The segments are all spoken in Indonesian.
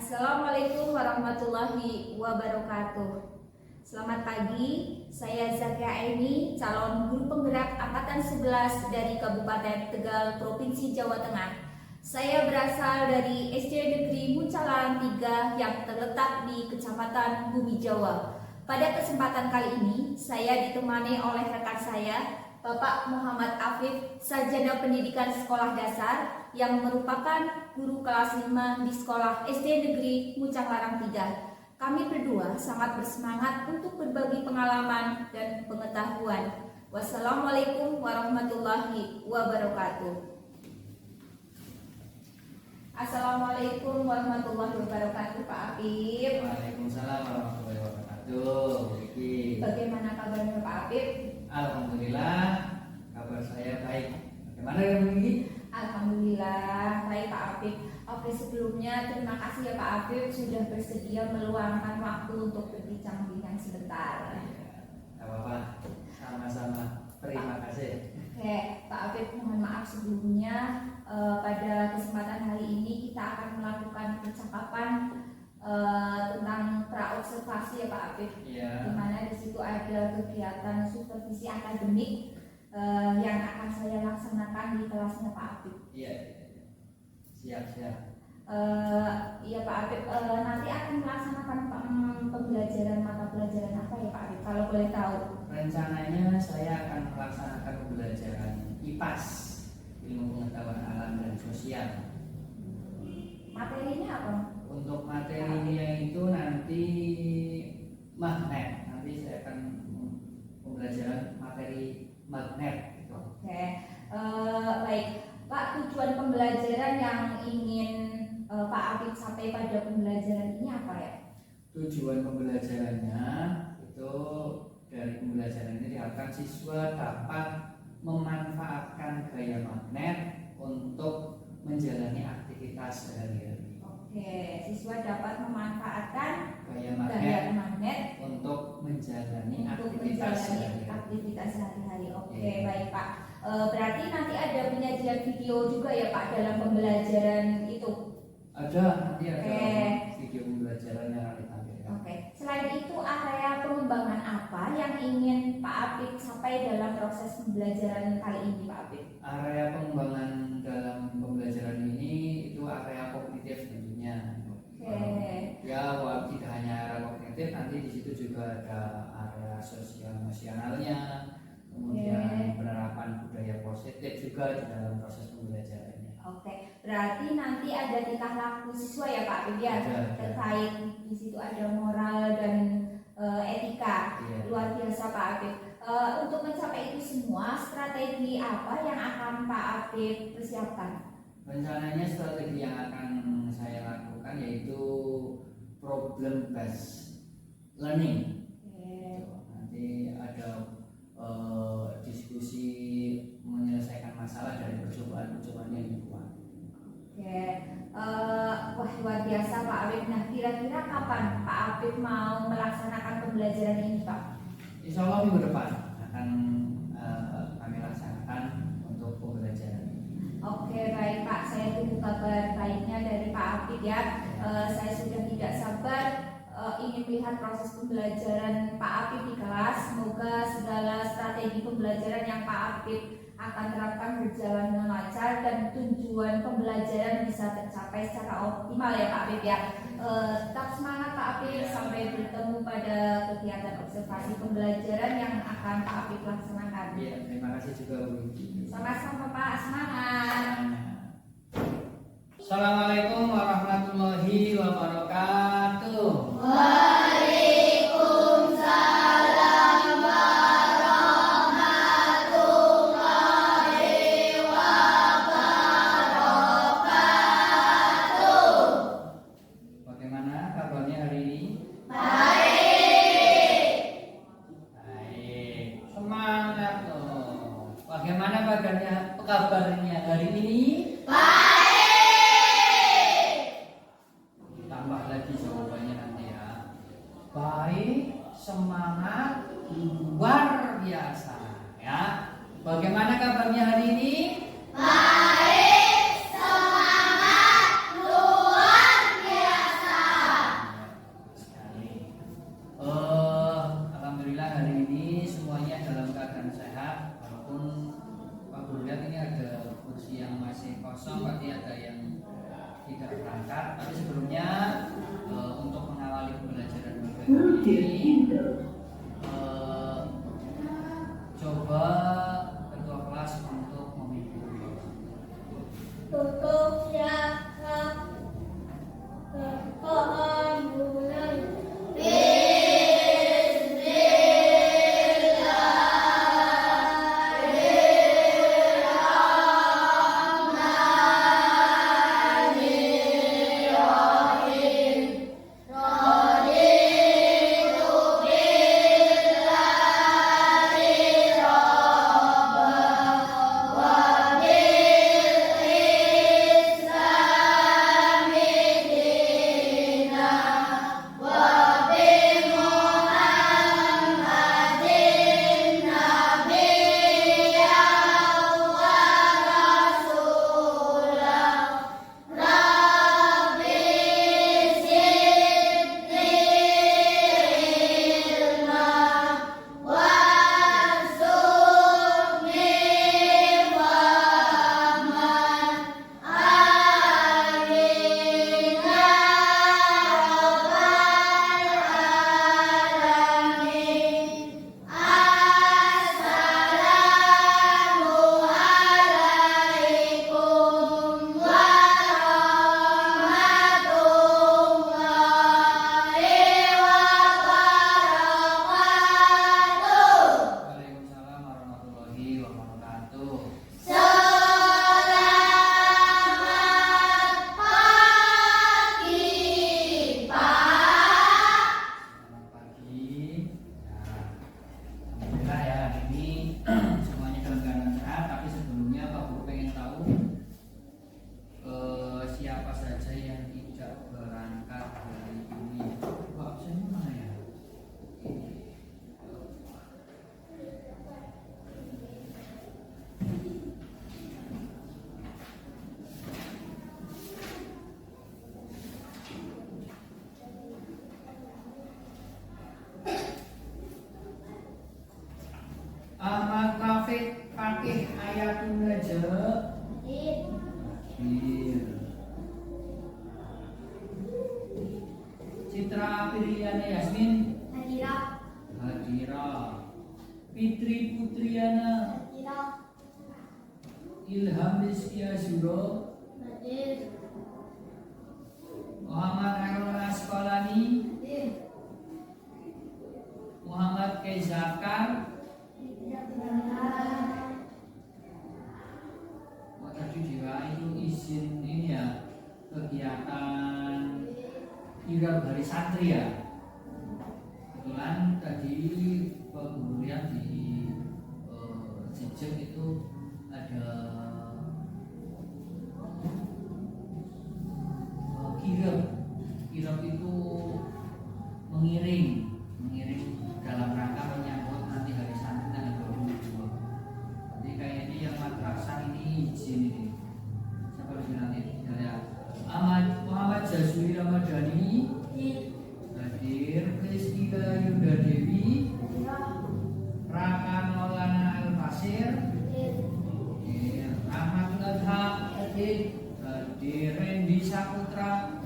Assalamualaikum warahmatullahi wabarakatuh. Selamat pagi, saya Zakia Aini, calon guru penggerak angkatan 11 dari Kabupaten Tegal, Provinsi Jawa Tengah. Saya berasal dari SD Negeri Muncalan 3 yang terletak di Kecamatan Bumi Jawa. Pada kesempatan kali ini, saya ditemani oleh rekan saya, Bapak Muhammad Afif, Sarjana Pendidikan Sekolah Dasar yang merupakan guru kelas 5 di Sekolah SD Negeri Muncang 3. Kami berdua sangat bersemangat untuk berbagi pengalaman dan pengetahuan. Wassalamualaikum warahmatullahi wabarakatuh. Assalamualaikum warahmatullahi wabarakatuh, Pak Afif. Waalaikumsalam warahmatullahi wabarakatuh. Bagaimana kabarnya, Pak Afif? Alhamdulillah, kabar saya baik. Bagaimana dengan Begini? Alhamdulillah baik, Pak Afif. Oke, sebelumnya terima kasih ya Pak Afif sudah bersedia meluangkan waktu untuk berbincang-bincang sebentar. Tidak apa-apa, sama-sama. Terima kasih. Oke, Pak Afif, mohon maaf sebelumnya. Pada kesempatan hari ini kita akan melakukan percakapan tentang praobservasi ya Pak Afif. Ya. Di mana di situ ada kegiatan supervisi akademik yang akan saya laksanakan di kelasnya Pak Afif. Iya. Siap. Iya Pak Afif, nanti akan melaksanakan pembelajaran mata pelajaran apa ya Pak Afif? Kalau boleh tahu. Rencananya saya akan melaksanakan pembelajaran IPAS, Ilmu Pengetahuan Alam dan Sosial. Materinya apa? Untuk materinya itu nanti magnet. Nanti saya akan pembelajaran materi magnet. Oke, baik Pak, tujuan pembelajaran yang ingin Pak Afif sampai pada pembelajaran ini apa ya? Tujuan pembelajarannya itu dari pembelajaran ini diharapkan siswa dapat memanfaatkan gaya magnet untuk menjalani aktivitas sehari-hari. Oke, siswa dapat memanfaatkan Gaya magnet untuk menjalani untuk aktivitas menjalani sehari-hari. aktivitas sehari-hari. Oke, Iya. baik Pak. Berarti nanti ada penyajian video juga ya Pak dalam pembelajaran itu. Nanti ada Oke. video pembelajaran yang akan ditampilkan. Oke. Selain itu, area pengembangan apa yang ingin Pak Afif sampai dalam proses pembelajaran kali ini Pak Afif? Area pengembangan dalam pembelajaran ini itu area kognitif tentunya. Oke. Ya, tidak hanya area kognitif, nanti di situ juga ada area sosial emosionalnya, kemudian penerapan budaya positif juga di dalam proses pembelajarannya. Oke, berarti nanti ada tingkah laku siswa ya Pak Afif ya, Ada. terkait di situ ada moral dan etika. Iya. Luar biasa Pak Afif. Untuk mencapai itu semua, strategi apa yang akan Pak Afif persiapkan? Rencananya strategi yang akan saya lakukan yaitu problem based learning. Oke. Nanti ada diskusi menyelesaikan masalah dari percobaan-percobaan yang dibuat. Oke, wah luar biasa Pak Afif. Nah, kira-kira kapan Pak Afif mau melaksanakan pembelajaran ini Pak? Insya Allah minggu depan akan kami laksanakan untuk pembelajaran ini. Oke, baik Pak, saya tunggu kabar baiknya dari Pak Afif ya. Saya sudah tidak sabar ingin melihat proses pembelajaran Pak Afif di kelas. Semoga segala strategi pembelajaran yang Pak Afif akan terapkan berjalan dengan lancar dan tujuan pembelajaran bisa tercapai secara optimal ya Pak Afif ya. Tetap semangat Pak Afif, sampai bertemu pada kegiatan observasi pembelajaran yang akan Pak Afif laksanakan. Iya, terima kasih juga Bu. Sama-sama Pak, semangat. Assalamualaikum warahmatullahi wabarakatuh. Bagaimana kabarnya hari ini? Baik. Semangat loh. Bagaimana kabarnya hari ini? Tambah lagi jawabannya nanti ya. Baik, semangat, luar biasa ya. Bagaimana kabarnya hari ini? Baik, semangat, luar biasa. ini coba ketua kelas untuk memikul. Tutup siap kekoan mulai. Waalaikumsalam warahmatullahi wabarakatuh. Selamat pagi. Alhamdulillah ya hari ini semuanya dalam keadaan sehat. Tapi sebelumnya Pak Guru pengen tahu siapa saja yang tidak berangkat hari ini. Pak absennya mana ya? Ahmad Rafiq Fakih Ayatun Raja hadir. Citra Apriliana Yasmin hadira. Fitri Putriana Ilham Rizky Azuro. Muhammad Hairul Asqalani Muhammad Kezakar. Oh, tadi Dewa itu izin ini ya, kegiatan kirab hari santri ya. Kebetulan tadi Pak Guru yang di jejak itu ada kirab. Kirab itu mengiring dalam rangka menyambut nanti hari santri tanggal 22. Jadi kayaknya yang madrasah ini izin ini. Siapa di nanti? Ya. Muhammad Jazuli Ramadhani hadir. Rizkila Yuda Dewi, Raka Maulana Al Fasir, Ahmad Ladha hadir. Randy Saputra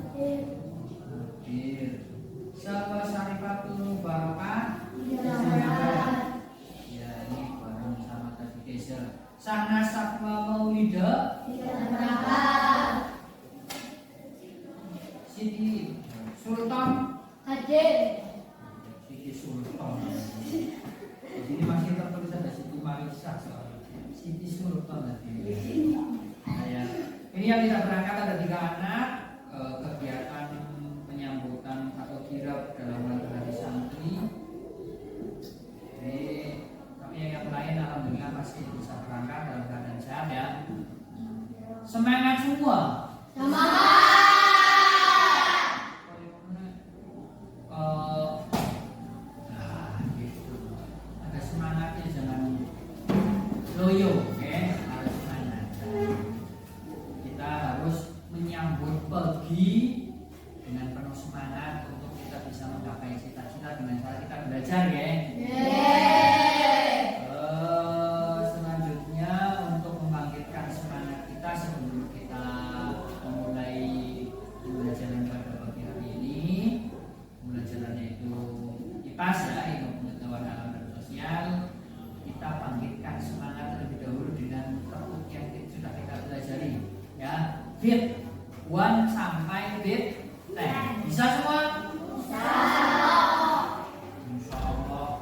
hadir. Salwa Sarifatul Mubarakah. Ya ini bareng sama tadi Keisha. Sana Sakma Maulida Siti Sultan Siti Sultan. Di sini masih tertulis ada Siti Marisa soalnya. Siti Sultan tadi. Nah, ya. Ini yang tidak berangkat ada 3 anak. Kegiatan penyambutan atau kirab dalam rangka hari santri. Jadi tapi yang lain alhamdulillah masih bisa berangkat dalam keadaan sehat ya. Semangat semua. Nah gitu. Ada semangatnya jangan loyo, oke? Harus semangat. Kita harus menyambut pagi dengan penuh semangat untuk kita bisa menggapai cita-cita dengan cara kita belajar ya. Selanjutnya untuk membangkitkan semangat kita sebelum kita memulai pembelajaran pada pagi hari ini, pembelajarannya itu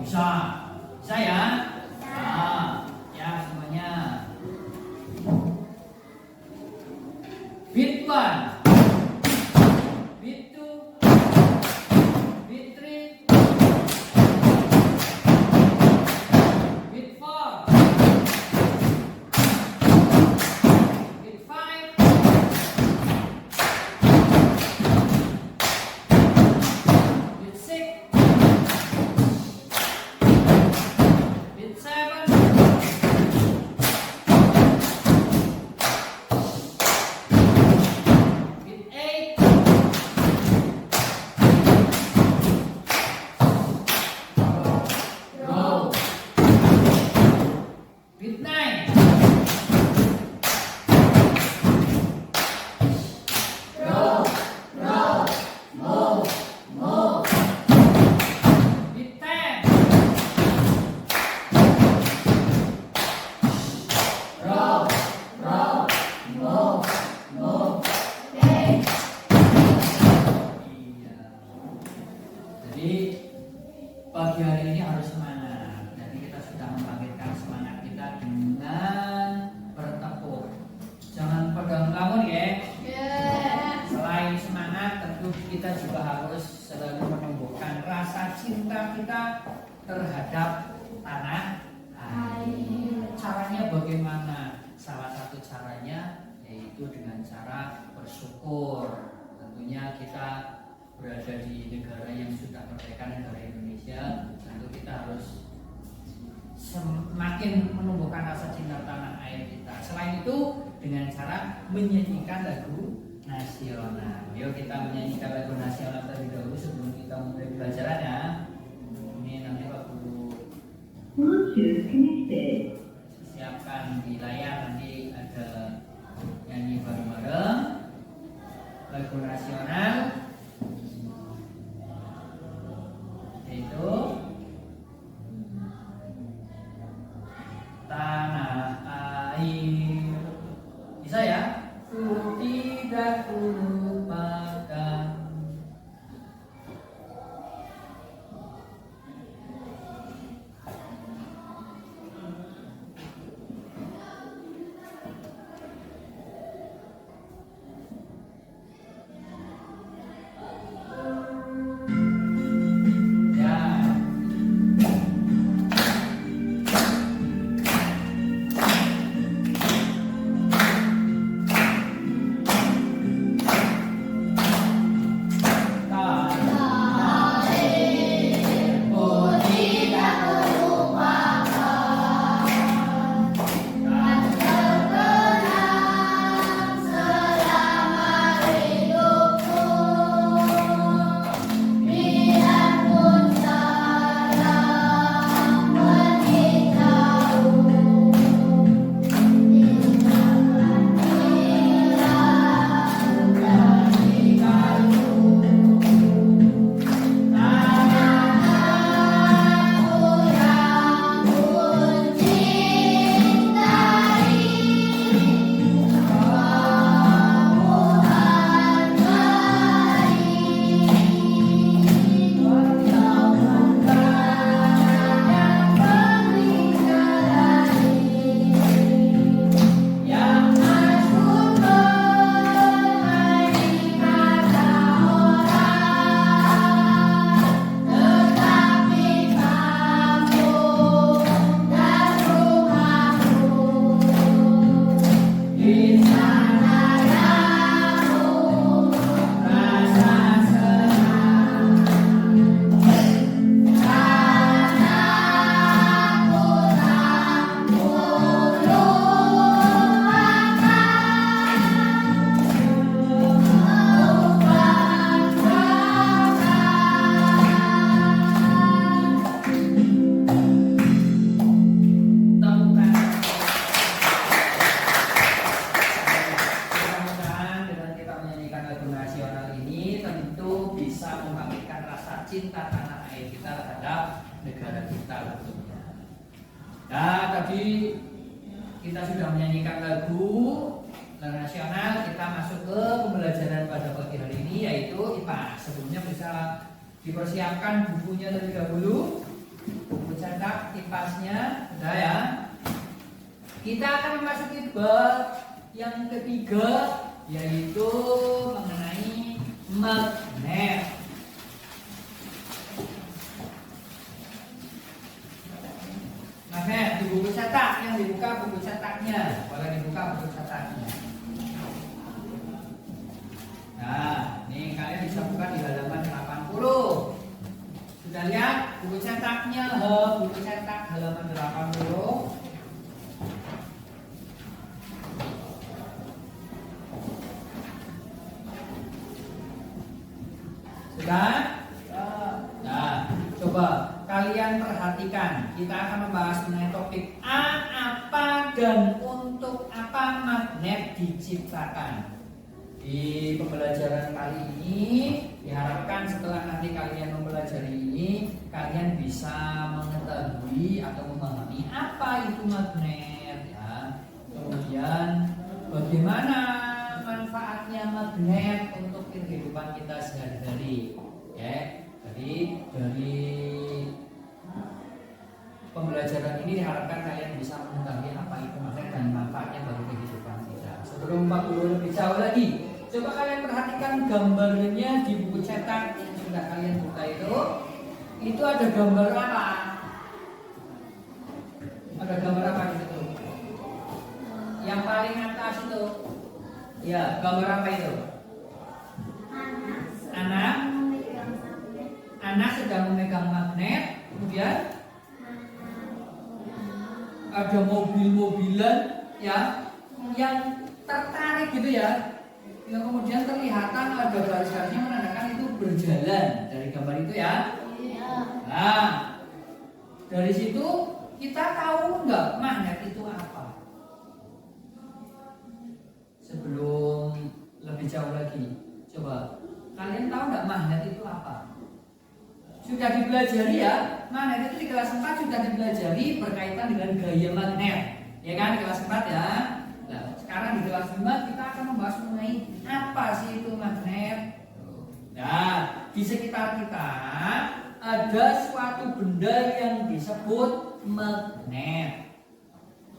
Bisa. Bisa ya? Nah, ya semuanya. Beat 1, beat 2, beat 3, beat 4, beat 5, beat 6, beat 7, beat 8, roll, beat 9, roll, move, beat 10, roll, move. Iya. Jadi pagi hari ini harus semangat. Jadi kita sudah membangkitkan semangat kita dengan bertepuk. Jangan pegang lamun ya. Selain semangat, tentu kita juga harus selalu menumbuhkan rasa cinta kita terhadap tanah air. Caranya bagaimana? Salah satu caranya yaitu dengan cara bersyukur. Tentunya kita berada di negara yang sudah merdeka, negara Indonesia, tentu kita harus semakin menumbuhkan rasa cinta tanah air kita. Selain itu dengan cara menyanyikan lagu nasional. Yuk kita menyanyikan lagu nasional terlebih dahulu sebelum kita mulai pelajaran ya. Ini nanti Pak Guru Bluetooth connected. siapkan di layar, nanti ada nyanyi bareng-bareng lagu nasional, yaitu tanah air. Bisa ya? Ku tidak lupakan. Ya. cinta tanah air kita terhadap negara kita tentunya. Nah, tadi kita sudah menyanyikan lagu nasional, kita masuk ke pembelajaran pada pagi hari ini yaitu IPA. Sebelumnya bisa dipersiapkan bukunya terlebih dahulu. cetak kipasnya, udah ya. Kita akan memasuki bab yang ketiga, yaitu mengenai magnet. Magnet di buku cetak, yang dibuka buku cetaknya, boleh dibuka buku cetaknya. Nah, ini kalian bisa buka di halaman 80. Sudah lihat buku cetaknya? Buku cetak halaman 80. Sudah? Nah, coba kalian perhatikan. Kita akan membahas mengenai topik apa dan untuk apa magnet diciptakan. Di pembelajaran kali ini diharapkan setelah nanti kalian mempelajari ini, kalian bisa mengetahui atau memahami apa itu magnet ya. Kemudian bagaimana manfaatnya magnet untuk kehidupan kita sehari-hari ya. Jadi dari pembelajaran ini diharapkan kalian bisa mengetahui apa itu magnet dan manfaatnya bagi kehidupan kita. Sebelum 40 lebih jauh lagi, coba kalian perhatikan gambarnya di buku cetak yang sudah kalian buka itu. Itu ada gambar apa? Ada gambar apa di situ? Yang paling atas itu. Ya, gambar apa itu? Anak. Anak sedang memegang magnet. Kemudian ada mobil-mobilan ya yang tertarik gitu ya. Yang kemudian terlihatan ada garis-garisnya menandakan itu berjalan dari gambar itu ya. Nah, dari situ kita tahu nggak magnet itu apa? Sebelum lebih jauh lagi, coba kalian tahu nggak magnet itu apa? Sudah dipelajari ya, magnet itu di kelas 4 sudah dipelajari berkaitan dengan gaya magnet, ya kan di kelas 4 ya. Nah, sekarang di kelas 5 kita akan membahas mengenai apa sih itu magnet. Nah, di sekitar kita ada suatu benda yang disebut magnet.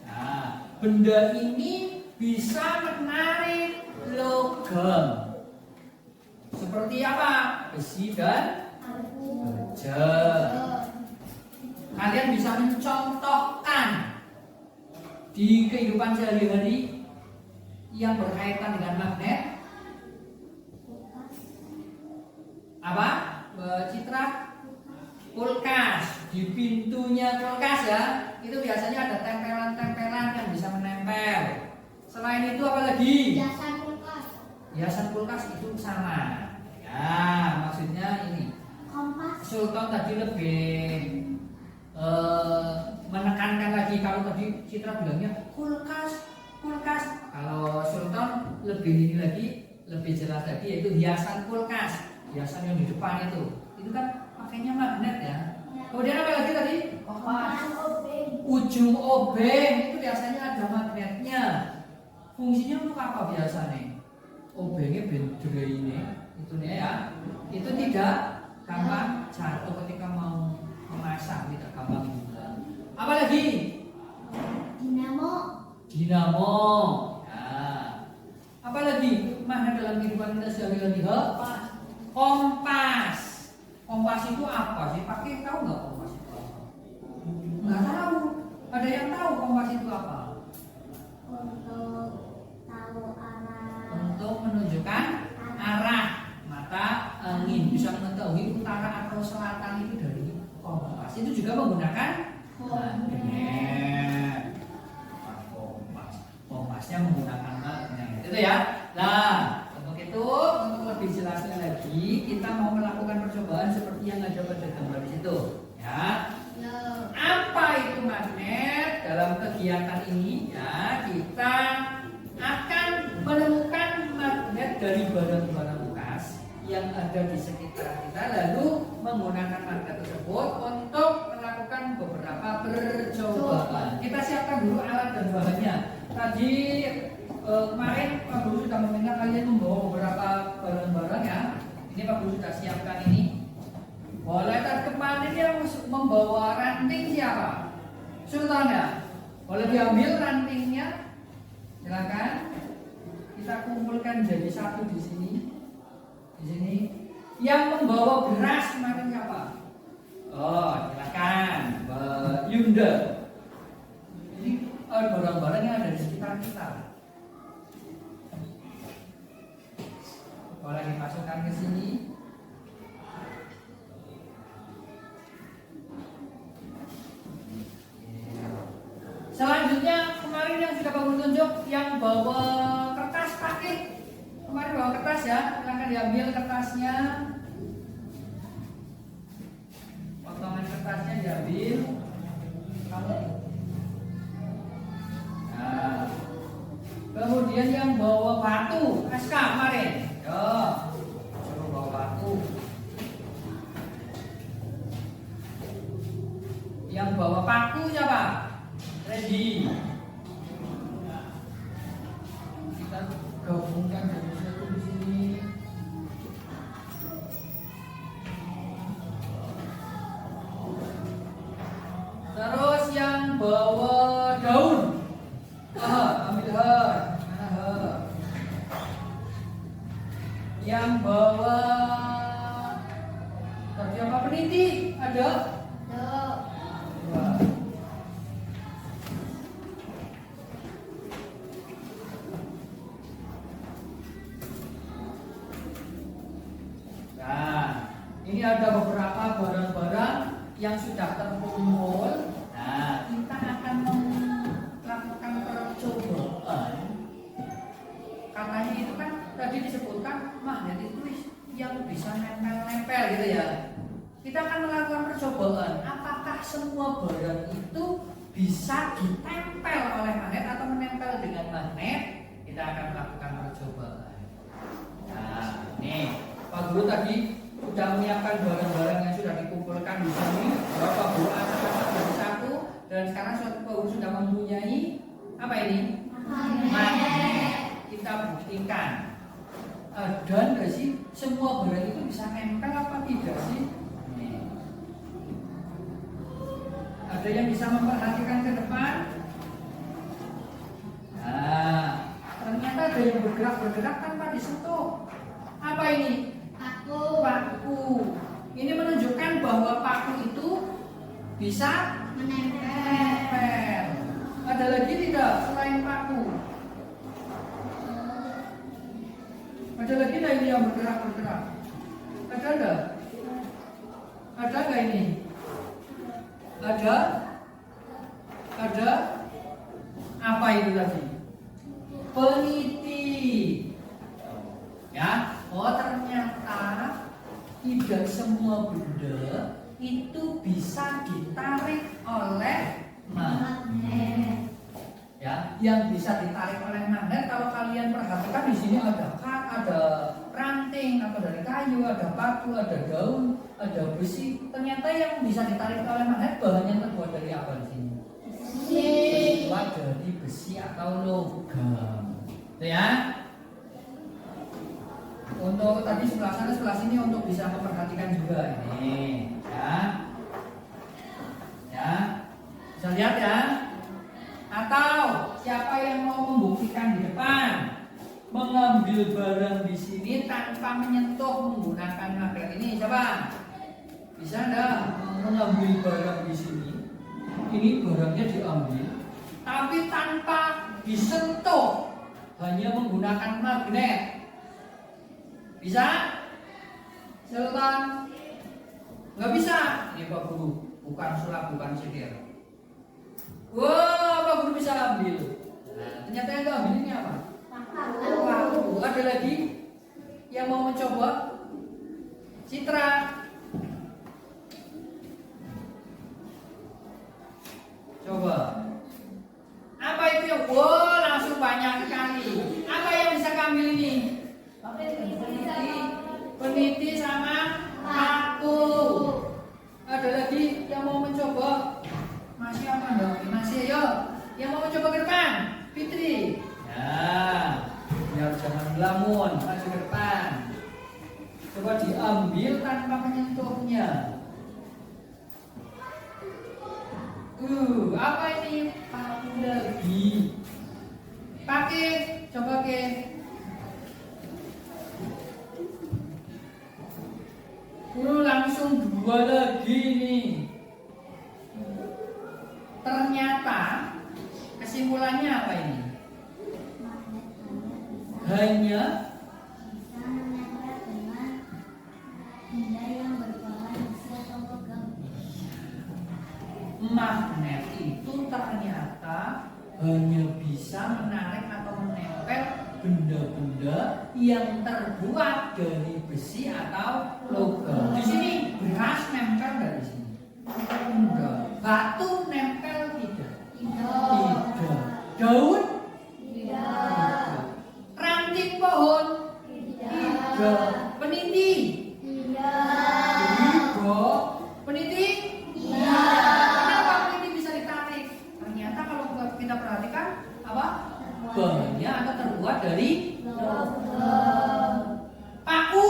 Nah, benda ini bisa menarik logam. Seperti apa? Besi dan baja. Kalian bisa mencontohkan di kehidupan sehari-hari yang berkaitan dengan magnet? Apa? Citra? Kulkas. Di pintunya kulkas ya, itu biasanya ada tempelan-tempelan yang bisa menempel. Selain itu apa lagi? Hiasan kulkas. Hiasan kulkas itu sama. Ya, maksudnya ini. Kompas. Sultan tadi lebih menekankan lagi. Kalau tadi Citra bilangnya kulkas. Kalau Sultan lebih ini lagi, lebih jelas lagi, yaitu hiasan kulkas. Hiasan yang di depan itu kan pakainya magnet ya. Kemudian apa lagi tadi? Kompas. Ujung obeng itu biasanya ada magnetnya. Fungsinya untuk apa biasanya? Obengnya bendera ini, itu nih ya. Itu tidak gampang jatuh ketika mau memasang, tidak gampang juga. Apa lagi? Dinamo. Nah, apa lagi? Magnet dalam kehidupan kita sehari-hari? Kompas. Kompas itu apa sih? Pakai tahu nggak kompas itu apa? Nggak tahu. Ada yang tahu kompas itu apa? Untuk tahu arah. Untuk menunjukkan arah mata angin, bisa mengetahui utara atau selatan itu dari kompas. Itu juga menggunakan magnet. Kompasnya menggunakan magnet. Itu ya. Nah, untuk itu, untuk lebih jelasnya lagi, kita mau melakukan percobaan seperti yang ada pada gambar di situ. Ya. Apa itu magnet? Dalam kegiatan ini ya kita akan menemukan magnet dari barang-barang bekas yang ada di sekitar kita, lalu menggunakan magnet tersebut untuk melakukan beberapa percobaan. Kita siapkan dulu alat dan bahannya. Tadi kemarin Pak Guru sudah meminta kalian membawa beberapa barang-barang ya. Ini Pak Guru sudah siapkan ini. Boleh terdepan ini yang membawa ranting siapa? Sultan ya? Boleh diambil rantingnya? Silakan. Kita kumpulkan jadi satu di sini. Di sini. Yang membawa beras kemarin siapa? Oh, silakan. Mbak Yunda. Ini barang-barang yang ada di sekitar kita. Boleh dimasukkan ke sini. Selanjutnya kemarin yang sudah kamu tunjuk yang bawa kertas pakai. Kemarin bawa kertas ya, silakan diambil kertasnya. Potongan kertasnya diambil. Kamu. Nah. Kemudian yang bawa batu, Aska kemarin. Yo, suruh bawa batu. Yang bawa paku siapa? Ready. Kita gabungkan jadi satu di sini. Terus yang bawa daun. Ambil mana yang bawa tadi apa peniti? Ada? Dua. Nah, ini ada beberapa barang-barang yang sudah terkumpul. Nah, kita akan melakukan percobaan. Katanya itu kan tadi disebutkan magnet itu yang bisa nempel-nempel gitu ya. Kita akan melakukan percobaan. Apakah semua barang itu bisa ditempel oleh magnet atau menempel dengan magnet? Kita akan melakukan percobaan. Nah, nih Pak Guru tadi sudah menyiapkan barang-barang yang sudah dikumpulkan di sini. Bapak Guru akan jadi satu dan sekarang Pak Guru sudah mempunyai apa ini? Magnet. Kita buktikan. Ada nggak sih semua barang itu bisa nempel apa tidak sih? Nih. Ada yang bisa memperhatikan ke depan? Nah, ternyata ada yang bergerak-bergerak tanpa disentuh. Apa ini? Paku. Ini menunjukkan bahwa paku itu bisa menempel. Ada lagi tidak selain paku? Ada lagi tidak ini yang bergerak-bergerak? Ada enggak? Ada enggak ini? Ada? Ada? Apa itu tadi? Peniti. Ya, oh ternyata tidak semua benda itu bisa ditarik oleh magnet. Ya, yang bisa ditarik oleh magnet kalau kalian perhatikan di sini ada ranting atau dari kayu, ada paku, ada daun, ada besi. Ternyata yang bisa ditarik oleh magnet bahannya terbuat dari apa di sini? Terbuat dari besi atau logam. Ya. Untuk tadi sebelah sana sebelah sini untuk bisa memperhatikan juga ini, ya. Ya. Bisa lihat ya? Atau siapa yang mau membuktikan di depan mengambil barang di sini tanpa menyentuh menggunakan magnet ini? Siapa? Bisa enggak mengambil barang di sini? Ini barangnya diambil, tapi tanpa disentuh, hanya menggunakan magnet. Bisa? Sultan? Nggak bisa. Ini Pak Guru, bukan sulap, bukan sihir. Wah, Pak Guru bisa ambil. Nah, ternyata yang ambil ini apa? Paku. Ada lagi yang mau mencoba? Citra. Coba. Apa itu yang? Wow, langsung banyak sekali. Apa yang bisa ambil ini? Peniti sama paku. Ada lagi yang mau mencoba? Masih apa dong? Masih, ayo. Yang mau mencoba ke depan? Fitri. Ya, biar jangan ngelamun, maju ke depan. Coba diambil tanpa menyentuhnya. Apa ini? Paku lagi. Pakai, coba ke. Langsung 2 lagi nih. Ternyata kesimpulannya apa ini? Hanya bisa menempel dengan benda yang berbahan besi atau logam. magnet itu ternyata hanya bisa menarik atau menempel benda-benda yang terbuat dari besi atau logam. Di sini beras nempel nggak di sini? Enggak. Batu nempel tidak? Tidak. Daun? Tidak. Ranting pohon? Tidak. Peniti? Tidak. Peniti? Kenapa peniti bisa ditarik? Ternyata kalau kita perhatikan apa? Bahannya atau terbuat dari paku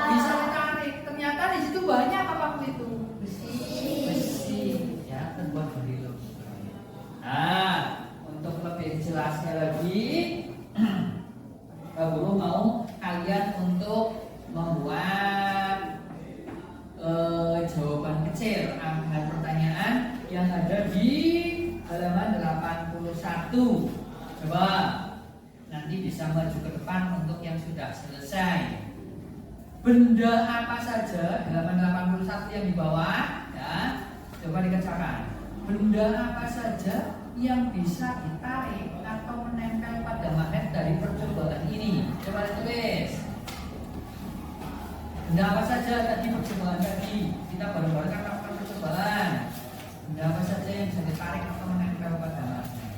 bisa ditarik. Ternyata di situ bahannya apa paku itu? Besi. Ya, terbuat dari logam. Nah, untuk lebih jelasnya lagi, Pak Guru mau kalian untuk membuat jawaban kecil anggaran pertanyaan yang ada di halaman 81. Coba nanti bisa maju ke depan untuk yang sudah selesai. Benda apa saja halaman 81 yang di bawah ya. Coba dikerjakan. Benda apa saja yang bisa ditarik atau menempel pada magnet dari percobaan ini? Coba ditulis. Benda apa saja tadi percobaan tadi? Kita baru-baru kan melakukan percobaan. Benda apa saja yang bisa ditarik atau menempel pada magnet?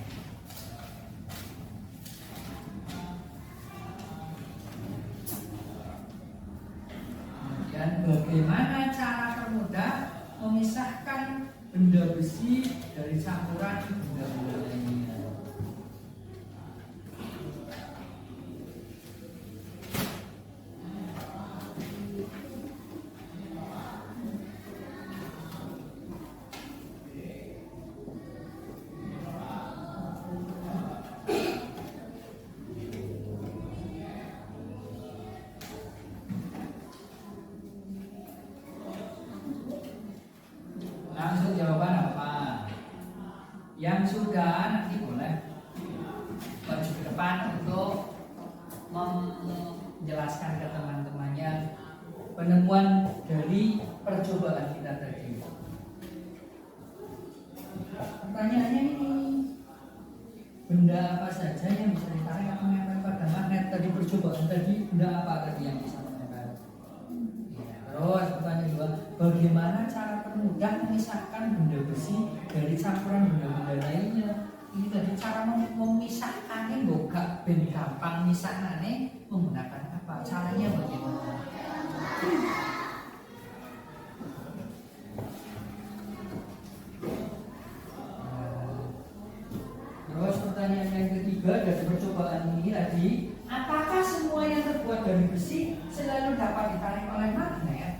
Dan bagaimana cara termudah memisahkan benda besi dari campuran benda-benda lainnya? Langsung jawaban apa? Yang sudah nanti boleh maju ke depan untuk menjelaskan ke teman-temannya penemuan dari percobaan kita tadi. Pertanyaannya ini, benda apa saja yang bisa ditarik atau menempel pada magnet? Tadi percobaan tadi, benda apa tadi yang bisa menempel? Ya, terus pertanyaan kedua, bagaimana cara termudah memisahkan benda besi dari campuran benda-benda lainnya? Ini tadi cara memisahkannya gak ben gampang misahkannya menggunakan apa? Caranya bagaimana? Terus pertanyaan yang ketiga dari percobaan ini tadi, apakah semua yang terbuat dari besi selalu dapat ditarik oleh magnet?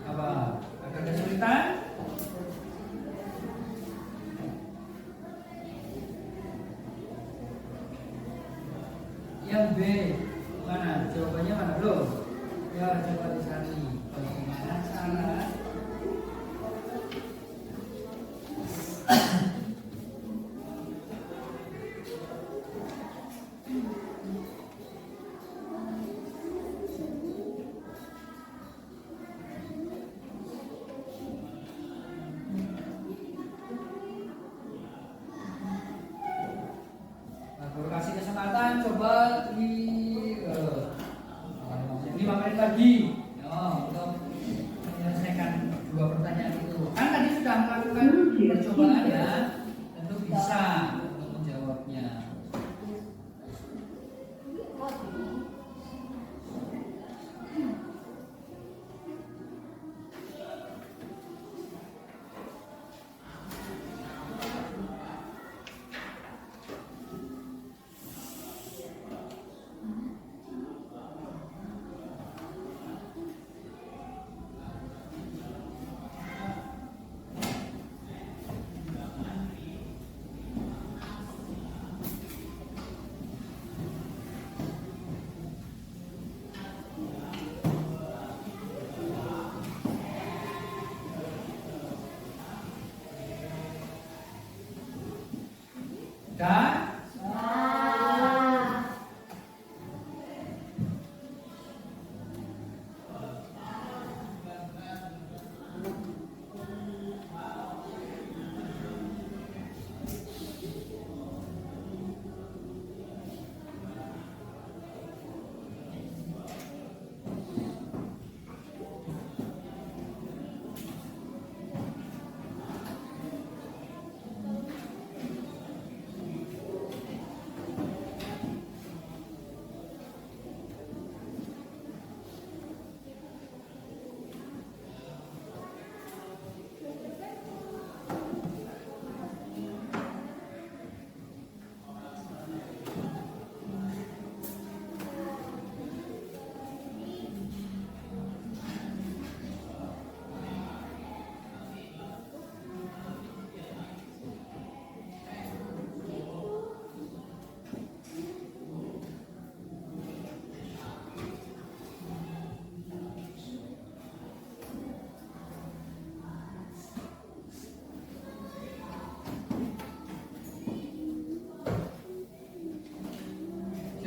Apa? Agak kesulitan? Yang B mana? Jawabannya mana belum? Ya, coba dicari. Bagaimana cara Guru kasih kesempatan coba di 5 menit lagi untuk menyelesaikan 2 pertanyaan itu. Kan tadi sudah melakukan percobaan ya, tentu bisa Dan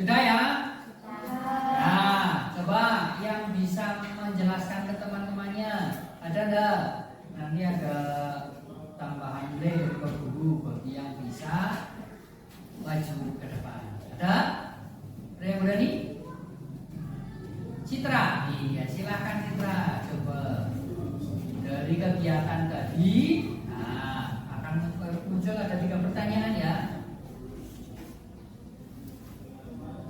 sudah ya? Nah, coba yang bisa menjelaskan ke teman-temannya. Ada enggak? Nanti ada tambahan nilai dari Pak Guru bagi yang bisa maju ke depan. Ada? Ada yang berani? Citra? Iya, silahkan Citra. Coba dari kegiatan tadi, nah, akan muncul ada 3 pertanyaan ya.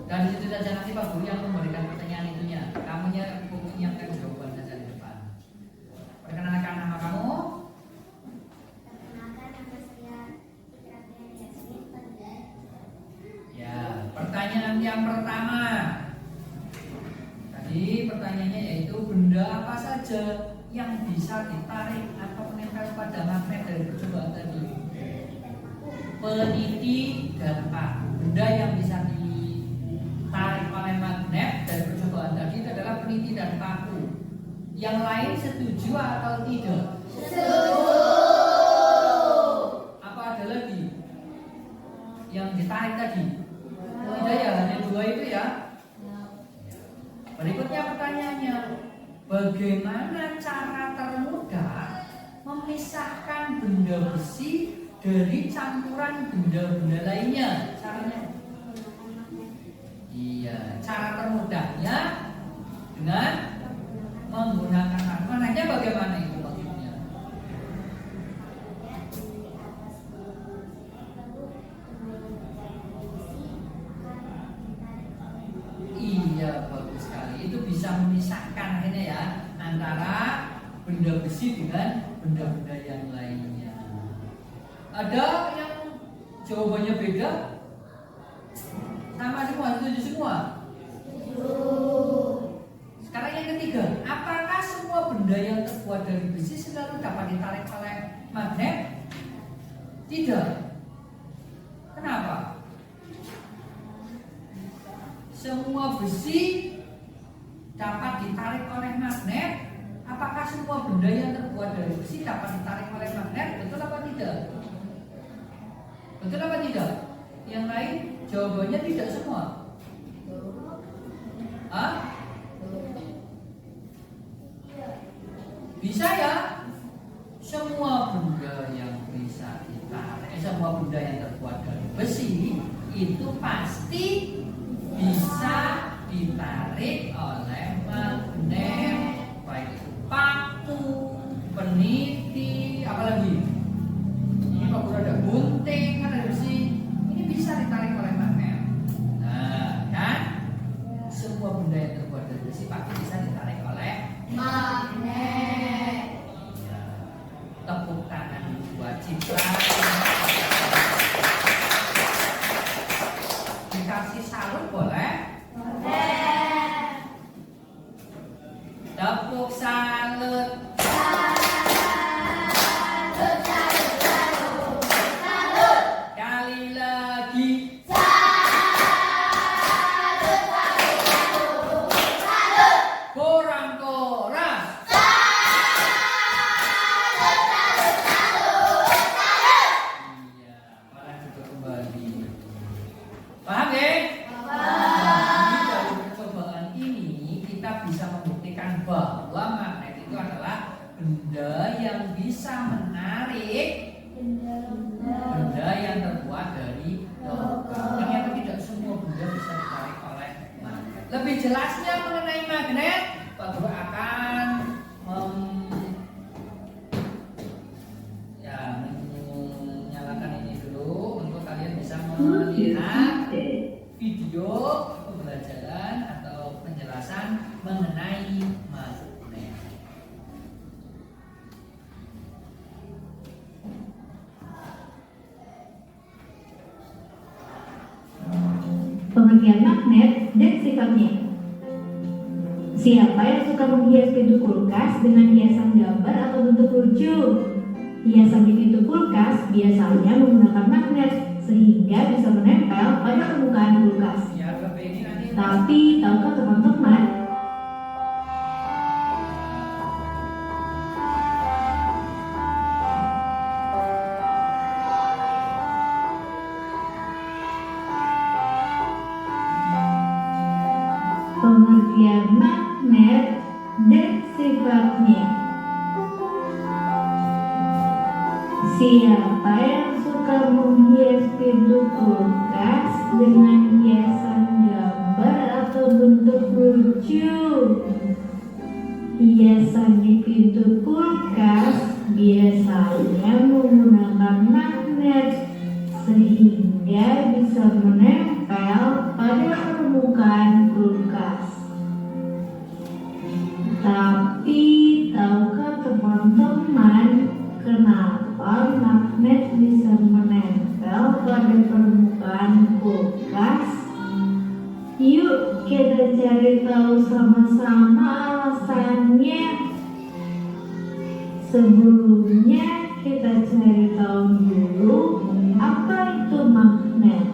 Dan itu saja nanti Pak Guru yang memberikan pertanyaan itunya. Kamu menyiapkan jawaban saja di depan. Perkenalkan nama kamu. Perkenalkan, nama saya Citra Yasmin Pandai. Ya, pertanyaan yang pertama. Tadi pertanyaannya yaitu benda apa saja yang bisa ditarik atau menempel pada magnet dari percobaan tadi? Peniti dan paku. Benda yang bisa ditarik oleh magnet dari percobaan tadi itu adalah peniti dan paku. Yang lain setuju atau tidak? Setuju. Apa ada lagi yang ditarik tadi? Tidak ya, hanya 2 itu ya. Berikutnya pertanyaannya, bagaimana cara termudah memisahkan benda besi dari campuran benda-benda lainnya? Caranya? Iya, cara termudahnya dengan menggunakan magnetnya. Bagaimana itu maksudnya? Iya, bagus sekali. Itu bisa memisahkan akhirnya ya antara benda besi dengan benda-benda yang lainnya. Ada yang jawabannya beda? Sama semua, setuju semua? Sekarang yang ketiga, apakah semua benda yang terbuat dari besi selalu dapat ditarik oleh magnet? Tidak. Kenapa? Semua besi dapat ditarik oleh magnet. Apakah semua benda yang terbuat dari besi dapat ditarik oleh magnet? Betul apa tidak? Betul apa tidak? Yang lain jawabannya tidak semua. Hah? Bisa ya? Semua benda yang bisa ditarik, semua benda yang terbuat dari besi itu pasti bisa ditarik oleh magnet, baik itu paku, peniti, apalagi ini Pak Guru ada gunting, kan ada besi, ini bisa ditarik oleh magnet. Nah, kan semua benda yang terbuat dari besi pasti bisa ditarik oleh Magnet. ya. Tepuk tangan buat Citra. Dikasih salut boleh? Tepuk salut. Kali lagi. Kurang keras. benda yang bisa menarik benda yang terbuat dari logam. Ternyata tidak semua benda bisa ditarik oleh magnet. Lebih jelasnya mengenai magnet, Pak Guru akan menyalakan ini dulu untuk kalian bisa melihat video pembelajaran atau penjelasan mengenai magnet. Pengertian magnet dan sifatnya. Siapa yang suka menghias pintu kulkas dengan hiasan gambar atau bentuk lucu? Hiasan di pintu kulkas biasanya menggunakan magnet sehingga bisa menempel pada permukaan kulkas. Ya, ini nanti. Tapi tahukah teman-teman, pengertian magnet dan sifatnya. Siapa yang suka menghias pintu kulkas dengan hiasan gambar atau bentuk lucu? Hiasan di pintu kulkas biasanya menggunakan magnet sehingga bisa menempel pada permukaan kulkas. Tapi tahukah teman-teman kenapa magnet bisa menempel pada permukaan kulkas? Yuk kita cari tahu sama-sama alasannya. Sebelumnya kita cari tahu dulu apa itu magnet.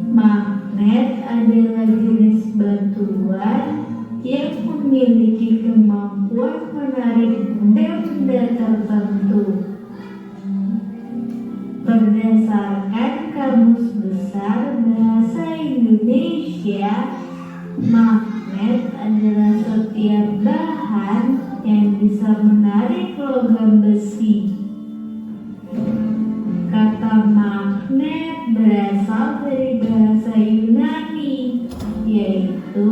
Magnet adalah jenis batuan yang memiliki kemampuan menarik benda tertentu. Berdasarkan Kamus Besar Bahasa Indonesia, magnet adalah setiap bahan yang bisa menarik logam besi. Kata magnet berasal dari bahasa Yunani, yaitu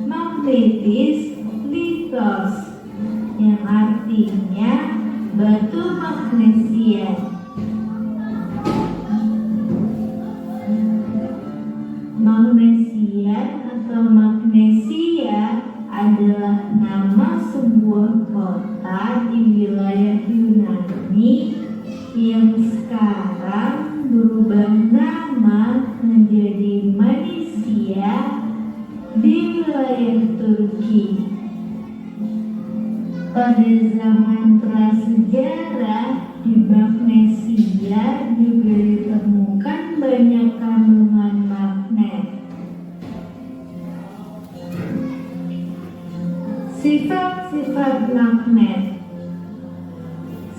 magnetis lithos, yang artinya batu magnesian. Magnesian atau magnesia adalah nama sebuah kota di wilayah Yunani yang sekarang berubah nama menjadi Manisia di wilayah Turki. Pada zaman prasejarah di Magnesia juga ditemukan banyak kandungan magnet. Sifat-sifat magnet.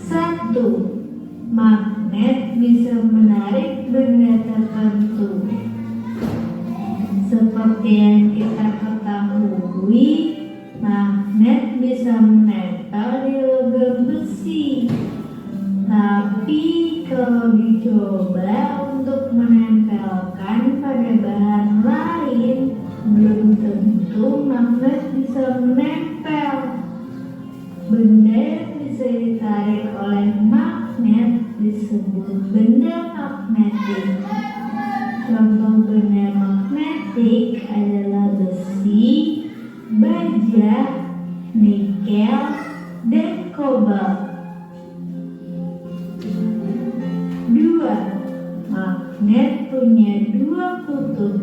1. Magnet bisa menarik benda tertentu. Seperti yang kita ketahui, magnet bisa menempel di logam besi. Tapi kalau dicoba untuk menempelkan pada bahan lain, belum tentu magnet bisa menempel. Benda yang bisa ditarik oleh magnet disebut benda magnetik. Contoh benda magnetik adalah besi, baja, nikel, dan kobalt. 2. Magnet punya 2 kutub.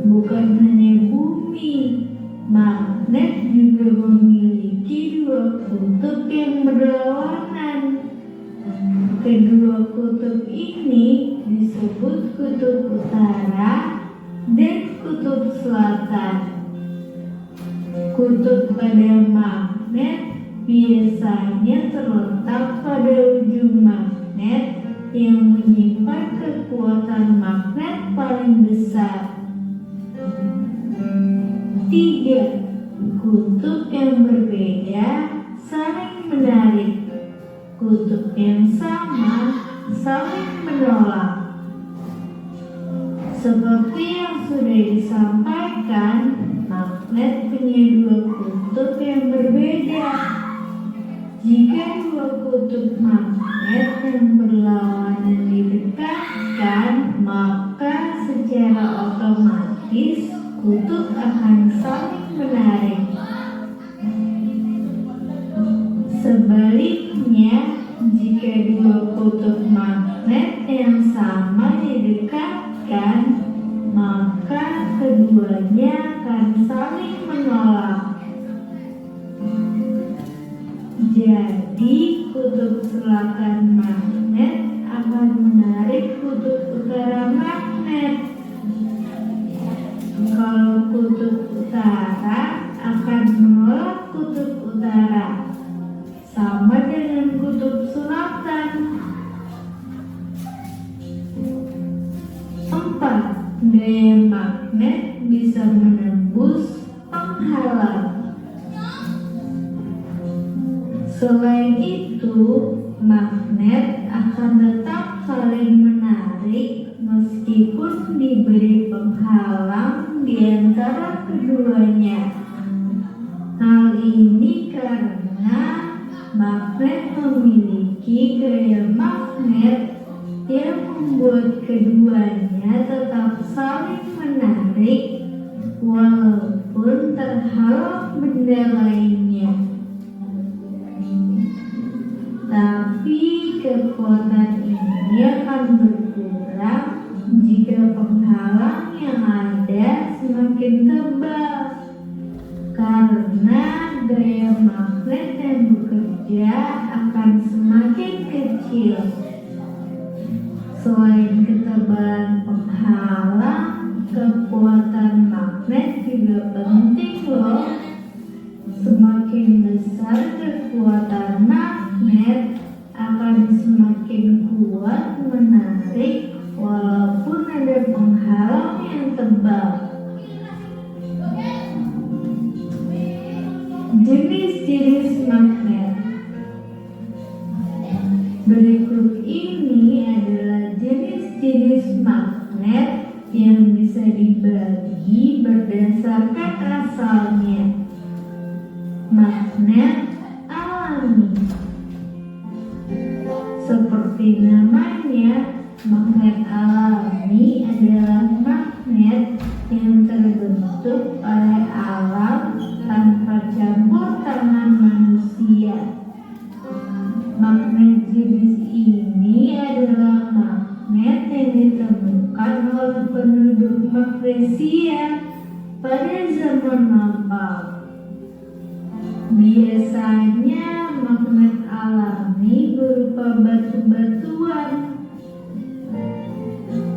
Bukan hanya bumi, magnet juga memiliki 2 kutub yang berlawanan. Kedua kutub ini disebut kutub utara dan kutub selatan. Kutub pada magnet biasanya terletak pada ujung magnet yang menyimpan kekuatan magnet paling besar. 3. kutub yang berbeda saling menarik. Kutub yang sama saling menolak. Seperti yang sudah disampaikan, magnet punya dua kutub yang berbeda. Jika dua kutub magnet yang berlawanan didekatkan, maka secara otomatis kutub akan saling menarik. Sebaliknya, jika dua kutub magnet yang sama didekatkan, maka keduanya akan saling menolak. Jadi, kutub selatan magnet akan menarik kutub utara magnet. Kalau kutub utara akan menolak kutub utara. Sama dengan kutub selatan. 4. Gaya magnet bisa menembus penghalang. Selain itu, magnet akan tetap saling menarik meskipun diberi penghalang di antara keduanya. Hal ini karena magnet memiliki gaya magnet yang membuat keduanya tetap saling menarik walaupun terhalang benda lainnya. Tapi kekuatan ini akan berkurang jika penghalang yang ada semakin tebal, karena gaya magnet yang bekerja akan semakin kecil. Selain ketebalan penghalang, kekuatan magnet juga penting loh. Semakin besar kekuatan magnet, akan semakin kuat menarik walaupun ada penghalang yang tebal. Jenis-jenis magnet. Berikut ini adalah jenis-jenis magnet yang bisa dibagi berdasarkan asalnya. Magnet alami. Seperti namanya, magnet alami adalah magnet yang terbentuk oleh alam tanpa campur tangan manusia. Magnet jenis ini adalah magnet yang ditemukan oleh penduduk Magnesia pada zaman lampau. Biasanya magnet alami berupa batu-batuan.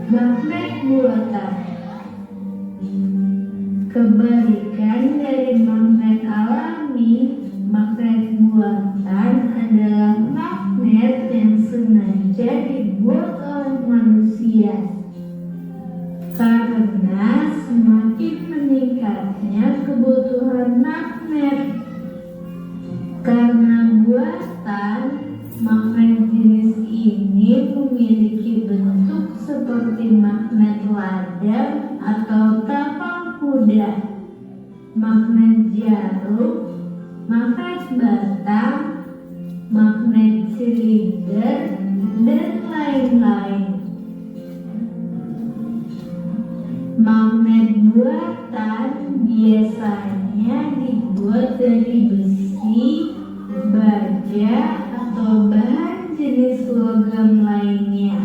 Magnet buatan. Kebalikan dari magnet alami, magnet buatan adalah magnet yang sengaja dibuat oleh manusia. Karena semakin meningkatnya kebutuhan magnet. Karena buatan, magnet jenis ini memiliki bentuk seperti magnet ladang atau tapal kuda, magnet jarum, magnet batang, magnet silinder, dan lain-lain. Magnet buatan biasanya dibuat dari besi, baja, atau bahan jenis logam lainnya.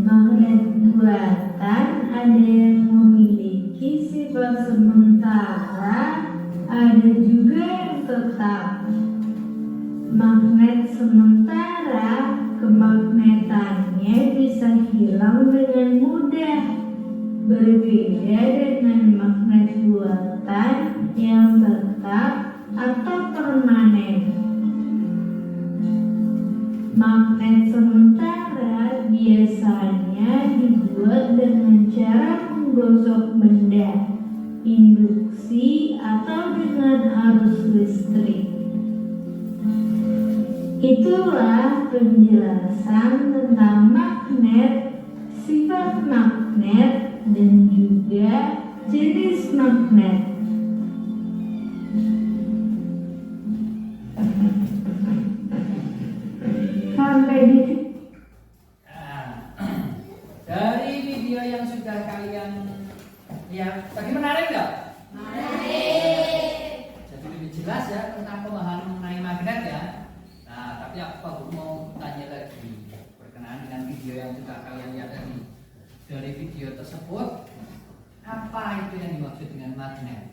Magnet buatan ada yang memiliki sifat sementara, ada juga yang tetap. Magnet sementara, kemagnetannya bisa hilang dengan mudah. Berbeda dengan magnet buatan yang tetap atau permanen. Magnet sementara biasanya dibuat dengan cara menggosok benda, induksi besi atau dengan arus listrik. Itulah penjelasan tentang magnet, sifat magnet, dan juga jenis magnet. Sampai di Nah, dari video yang sudah kalian lihat, tadi menarik nggak? Menarik. Jadi lebih jelas ya tentang pemahaman mengenai magnet ya. Nah, tapi aku mau tanya lagi berkenaan dengan video yang sudah kalian lihat tadi. Dari video tersebut, apa itu yang dimaksud dengan magnet?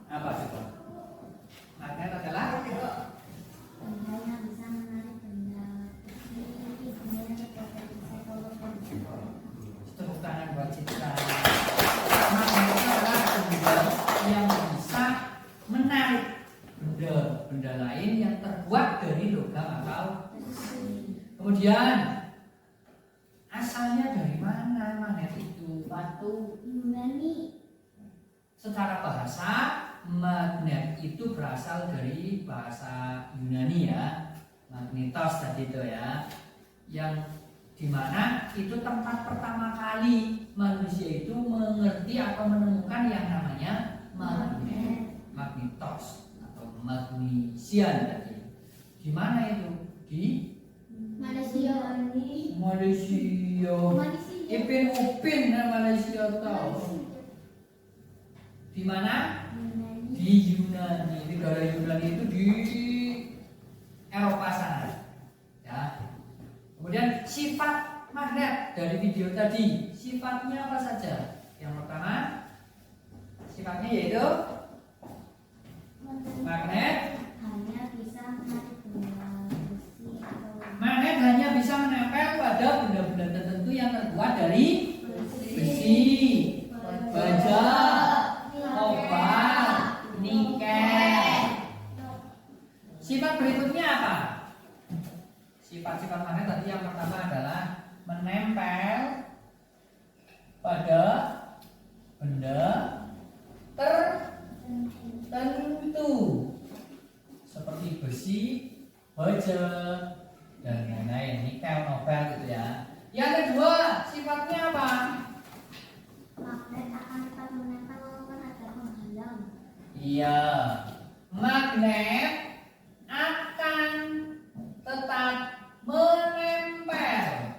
Apa coba? Magnet adalah Benda yang bisa menarik benda besi, kemudian berpotensi atau tepuk tangan buat Citra. Magnet adalah benda yang bisa menarik benda lain yang terbuat dari logam atau kemudian asalnya dari mana magnet itu? Batu. Yunani. Secara bahasa magnet itu berasal dari bahasa Yunani ya, magnetos tadi itu ya, yang dimana itu tempat pertama kali manusia itu mengerti atau menemukan yang namanya magnet, magnetos atau magnesian tadi. Di mana itu? Di Malaysia. Malaysia. Upin Malaysia tahu. Di mana? Yunani. Di Yunani. Negara Yunani itu di Eropa sana. Ya. Kemudian sifat magnet dari video tadi, sifatnya apa saja? Yang pertama, sifatnya yaitu magnet. Hanya bisa menarik benda besi atau Magnet hanya bisa menempel pada benda-benda tertentu yang terbuat dari besi, baja, kobalt, nikel. Sifat berikutnya apa? Sifat-sifat magnet tadi yang pertama adalah menempel pada benda tertentu seperti besi, baja, dan lain-lain, nikel, nobel gitu ya. Yang kedua, sifatnya apa? magnet akan tetap menempel walaupun ada penghalang. Iya, magnet akan tetap menempel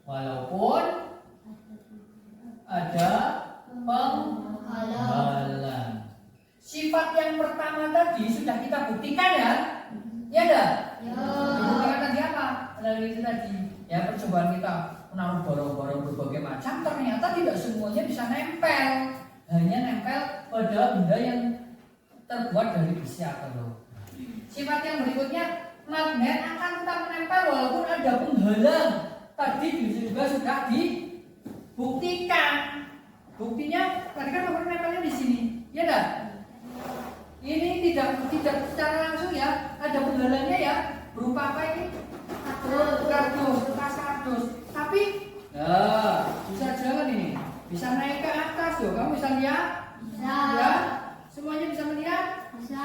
walaupun ada penghalang. Sifat yang pertama tadi sudah kita buktikan ya, ya dah. Dibuktikan tadi apa? Melalui itu tadi. Ya percobaan kita menaruh barang-barang berbagai macam ternyata tidak semuanya bisa nempel, hanya nempel pada benda yang terbuat dari besi atau logam. Sifat yang berikutnya, magnet akan tetap menempel walaupun ada penghalang. Tadi juga sudah dibuktikan. Buktinya tadi kan nomor nempelnya di sini, ya dah. Ini tidak secara langsung ya, ada penghalangnya ya, berupa apa ini? Kardus, bekas kardus. Tapi, bisa jalan ini, bisa naik ke atas tuh. Kamu bisa lihat? Bisa. Ya, semuanya bisa melihat? Bisa.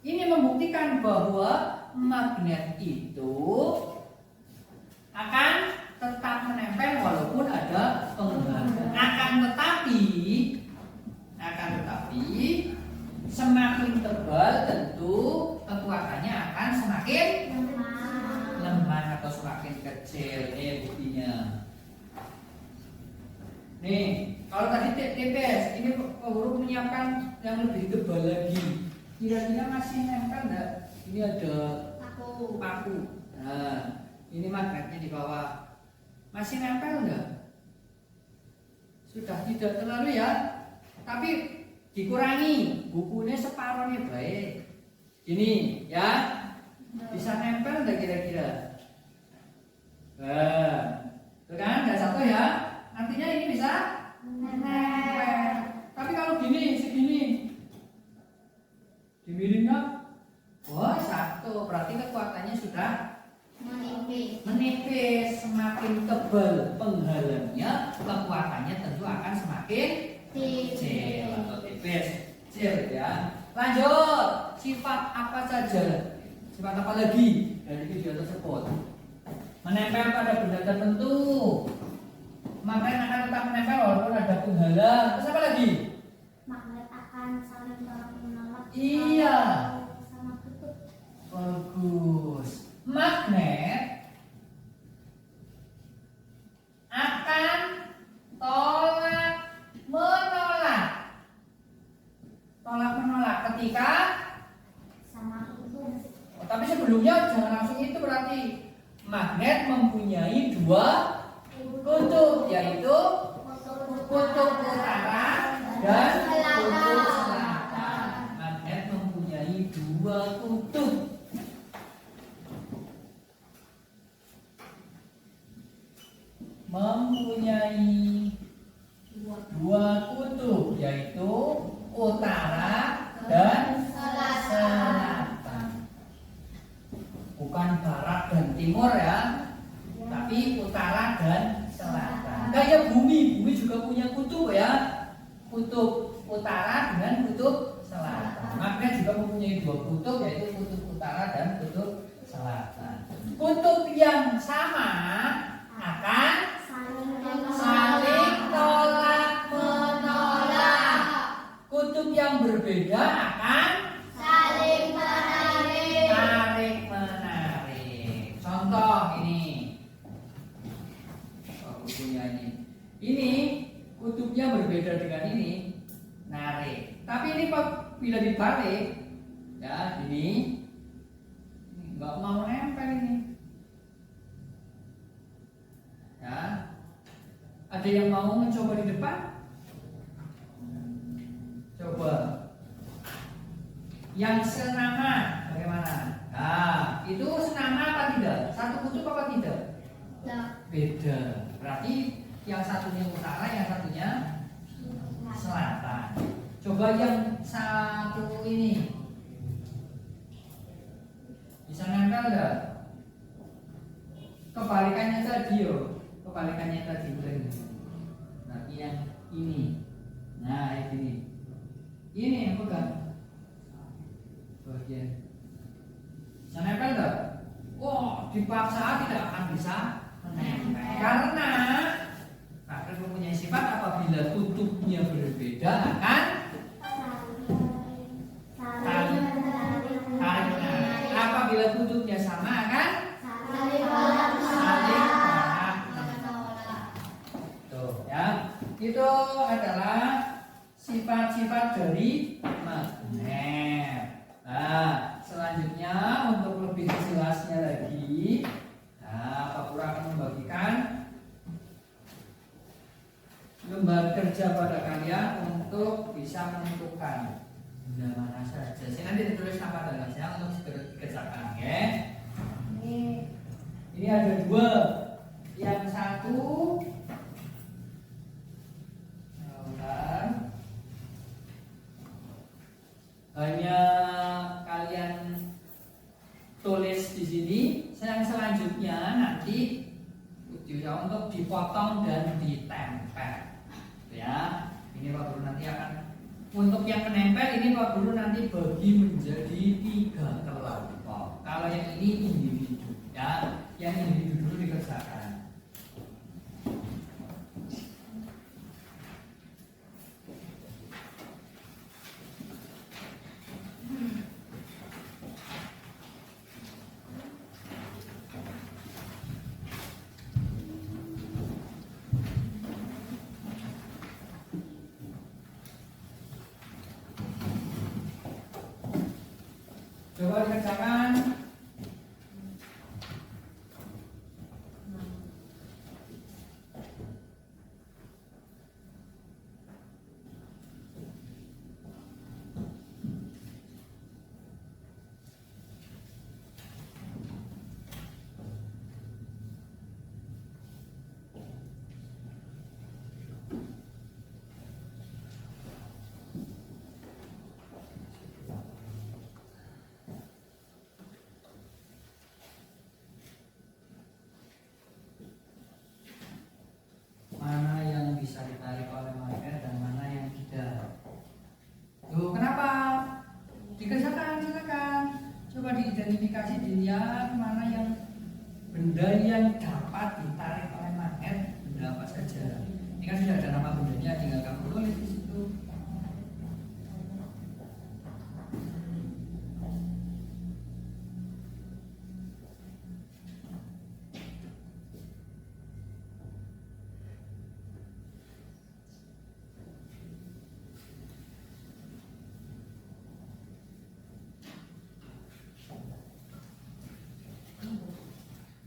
Ini membuktikan bahwa magnet itu akan tetap menempel walaupun ada penghalang. Akan tetapi semakin tebal tentu kekuatannya akan semakin lemah atau semakin kecil. Buktinya. Nih, kalau tadi TPS, ini huruf menyiapkan yang lebih tebal lagi. Kira-kira masih nempel enggak? Ini ada paku. Nah, ini magnetnya di bawah. Masih nempel enggak? Sudah tidak terlalu ya. Tapi dikurangi, bukunya separuhnya baik. Ini ya, bisa nempel enggak kira-kira? Nah, itu kan ada satu ya. Artinya ini bisa nempel. Tapi kalau gini, segini, dimiring nggak? Wah, satu. Berarti kekuatannya sudah menipis. Semakin tebal penghalangnya, kekuatannya tentu akan semakin kecil atau tipis. Kecil ya. Lanjut, sifat apa saja? Sifat apa lagi dari video tersebut? Menempel pada benda tertentu. Magnet akan tetap menempel walaupun ada penghalang. Terus apa lagi? Magnet akan saling tolak menolak. Iya. Sama kutub. Bagus. Magnet akan tolak menolak. Tolak menolak ketika Sama kutub. tapi sebelumnya jangan langsung itu, berarti magnet mempunyai dua kutub, yaitu kutub utara dan kutub selatan. Magnet mempunyai dua kutub. Mempunyai dua kutub, yaitu utara dan selatan. Bukan barat dan timur ya, tapi utara dan selatan. Kayak bumi juga punya kutub ya, kutub utara dengan kutub selatan. Magnet juga mempunyai dua kutub, yaitu kutub utara dan kutub selatan. Kutub yang sama akan saling tolak menolak. Kutub yang berbeda akan Saling menarik. tarik menarik. Contoh ini. Bukunya ini. Ini kutubnya berbeda dengan ini, narik. Tapi ini bila dibalik, ya ini nggak mau nempel ini. Ya, ada yang mau mencoba di depan? Coba. Yang senama bagaimana? Nah, itu senama apa tidak? Satu kutub apa tidak? Beda. Berarti yang satunya utara, yang satunya selatan. Coba yang satu ini bisa nempel nggak? Kebalikannya tadi yo, kebalikannya tadi bukan. Nah, yang ini, nah ini yang pegang bagian. Bisa nempel nggak? Oh, dipaksa tidak akan bisa menempel karena magnet mempunyai sifat apabila kutubnya berbeda akan tarik menarik. Apabila kutubnya sama akan saling menolak. Tuh ya, itu adalah sifat-sifat dari magnet. Nah, selanjutnya untuk lebih jelasnya lagi, Pak Pura akan membagikan lembar kerja pada kalian untuk bisa menentukan benda mana saja. Saya nanti ditulis nama dan hasilnya untuk segera dikerjakan, ya. Ini ada dua. Yang satu, hanya kalian tulis di sini. Yang selanjutnya nanti untuk dipotong dan ditempel, ya. Ini Pak Guru nanti akan untuk yang menempel ini Pak Guru nanti bagi menjadi 3 kelompok. Kalau yang ini individu, ya, yang individu dulu dikerjakan. Coba dikerjakan. Coba diidentifikasi, dilihat mana yang benda yang dapat ditarik oleh magnet, benda apa saja. Ini kan sudah ada nama bendanya, tinggal kamu tulis di situ.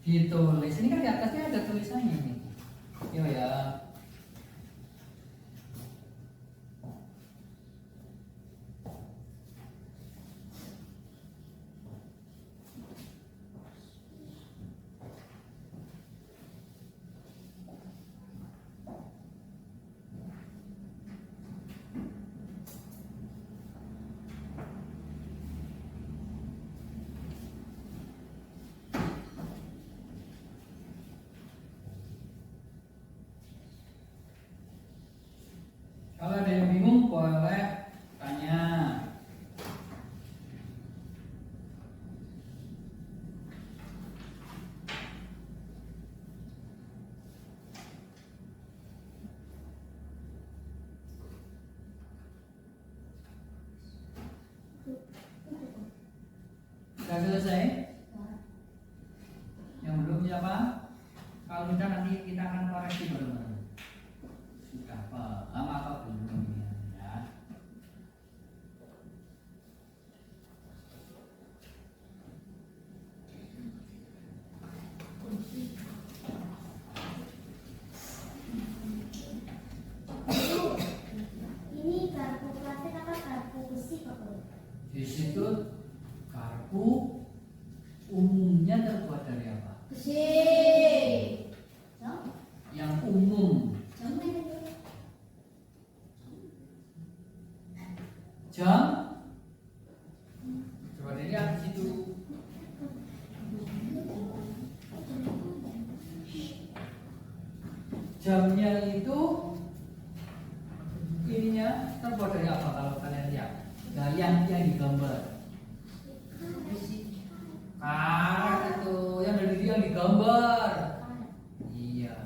Ditulis, ini kan di atasnya ada tulisannya nih. Yo ya. Kalau ada yang bingung boleh tanya. Sudah selesai? Yang belum siapa? Kalau sudah nanti kita akan koreksi bareng-bareng. Sudah paham apa belum ya? Ini garpu plastik apa garpu besi Pak Guru? Di situ garpu umumnya terbuat dari apa? Besi. Yang umum. Jam. Coba dilihat di situ. Jamnya itu ininya terbuat dari apa kalau kalian lihat? Nah, yang digambar. Karet itu yang dari dia yang digambar. Iya.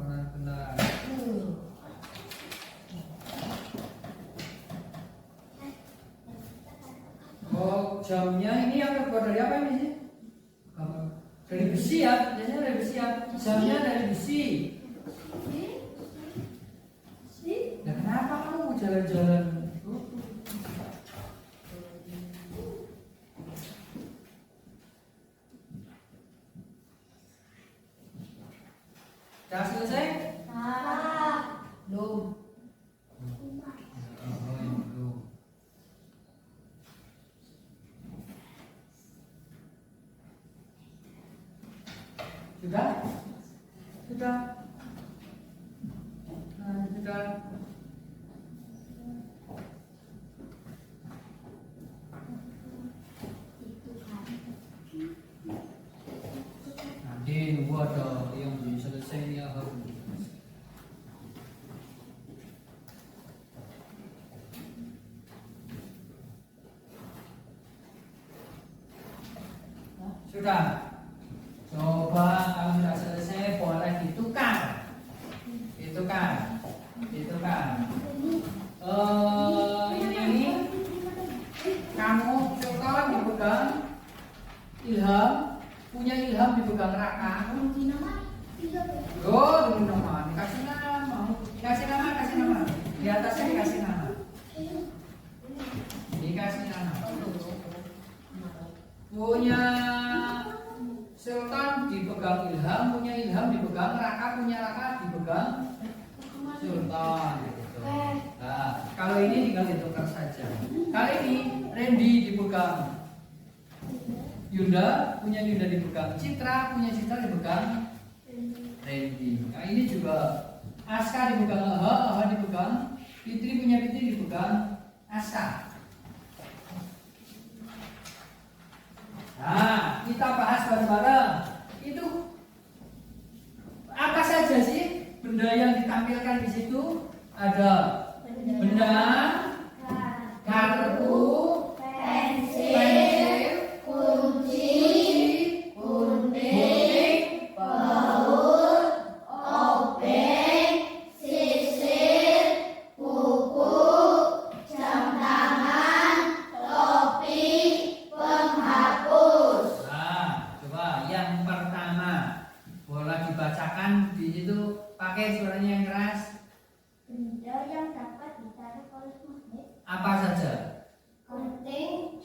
Benar-benar. Oh, jamnya ini yang terbuat dari apa ini sih? Dari besi ya, biasanya dari besi ya. Jamnya dari besi. Nah, kenapa kamu jalan-jalan? Sudah selesai? Belum. Oh, yang belum. Sudah? Sudah. Nah, sudah. Nanti nunggu ada yang belum selesai nih harus. Sudah. Coba kalau sudah selesai boleh ditukar. Ditukar. Ini kamu Sultan dipegang Ilham, punya Ilham dipegang Raka. Oh, dulu nama, dikasih nama. Di atasnya dikasih nama. Punya Sultan dipegang Ilham, punya Ilham dipegang Raka, punya Raka dipegang Sultan. Gitu. Nah, kalau ini tinggal ditukar saja. Kali ini Randy dipegang Yunda, punya Yunda dipegang Citra, punya Citra dipegang Randy. Nah, ini juga Aska dipegang Aha dipegang Fitri, punya Fitri dipegang Aska. bareng-bareng. Itu apa saja sih benda yang ditampilkan di situ? Ada benda, kartu, pensil, kunci, gunting, baut, obeng, sisir, buku, jam tangan, topi, penghapus. Nah, coba yang pertama boleh dibacakan di situ pakai suaranya yang keras. Benda yang dapat ditarik oleh magnet. Apa saja? Gunting,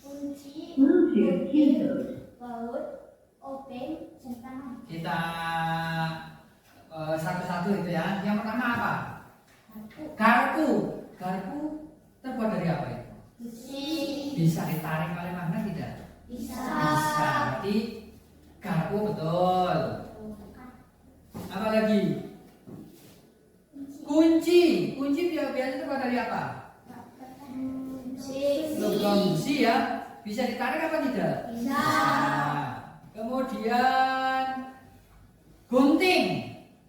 kunci, Move your keyboard. baut, obeng, jam tangan. Kita satu-satu itu ya. Yang pertama apa? Garpu. Garpu terbuat dari apa itu? Besi, Bisa ditarik oleh magnet tidak? bisa, Bisa. Berarti garpu betul. Apa lagi? Kunci. Kunci biasanya terbuat dari apa? Logam besi ya. Bisa ditarik apa tidak? bisa, Nah, kemudian gunting.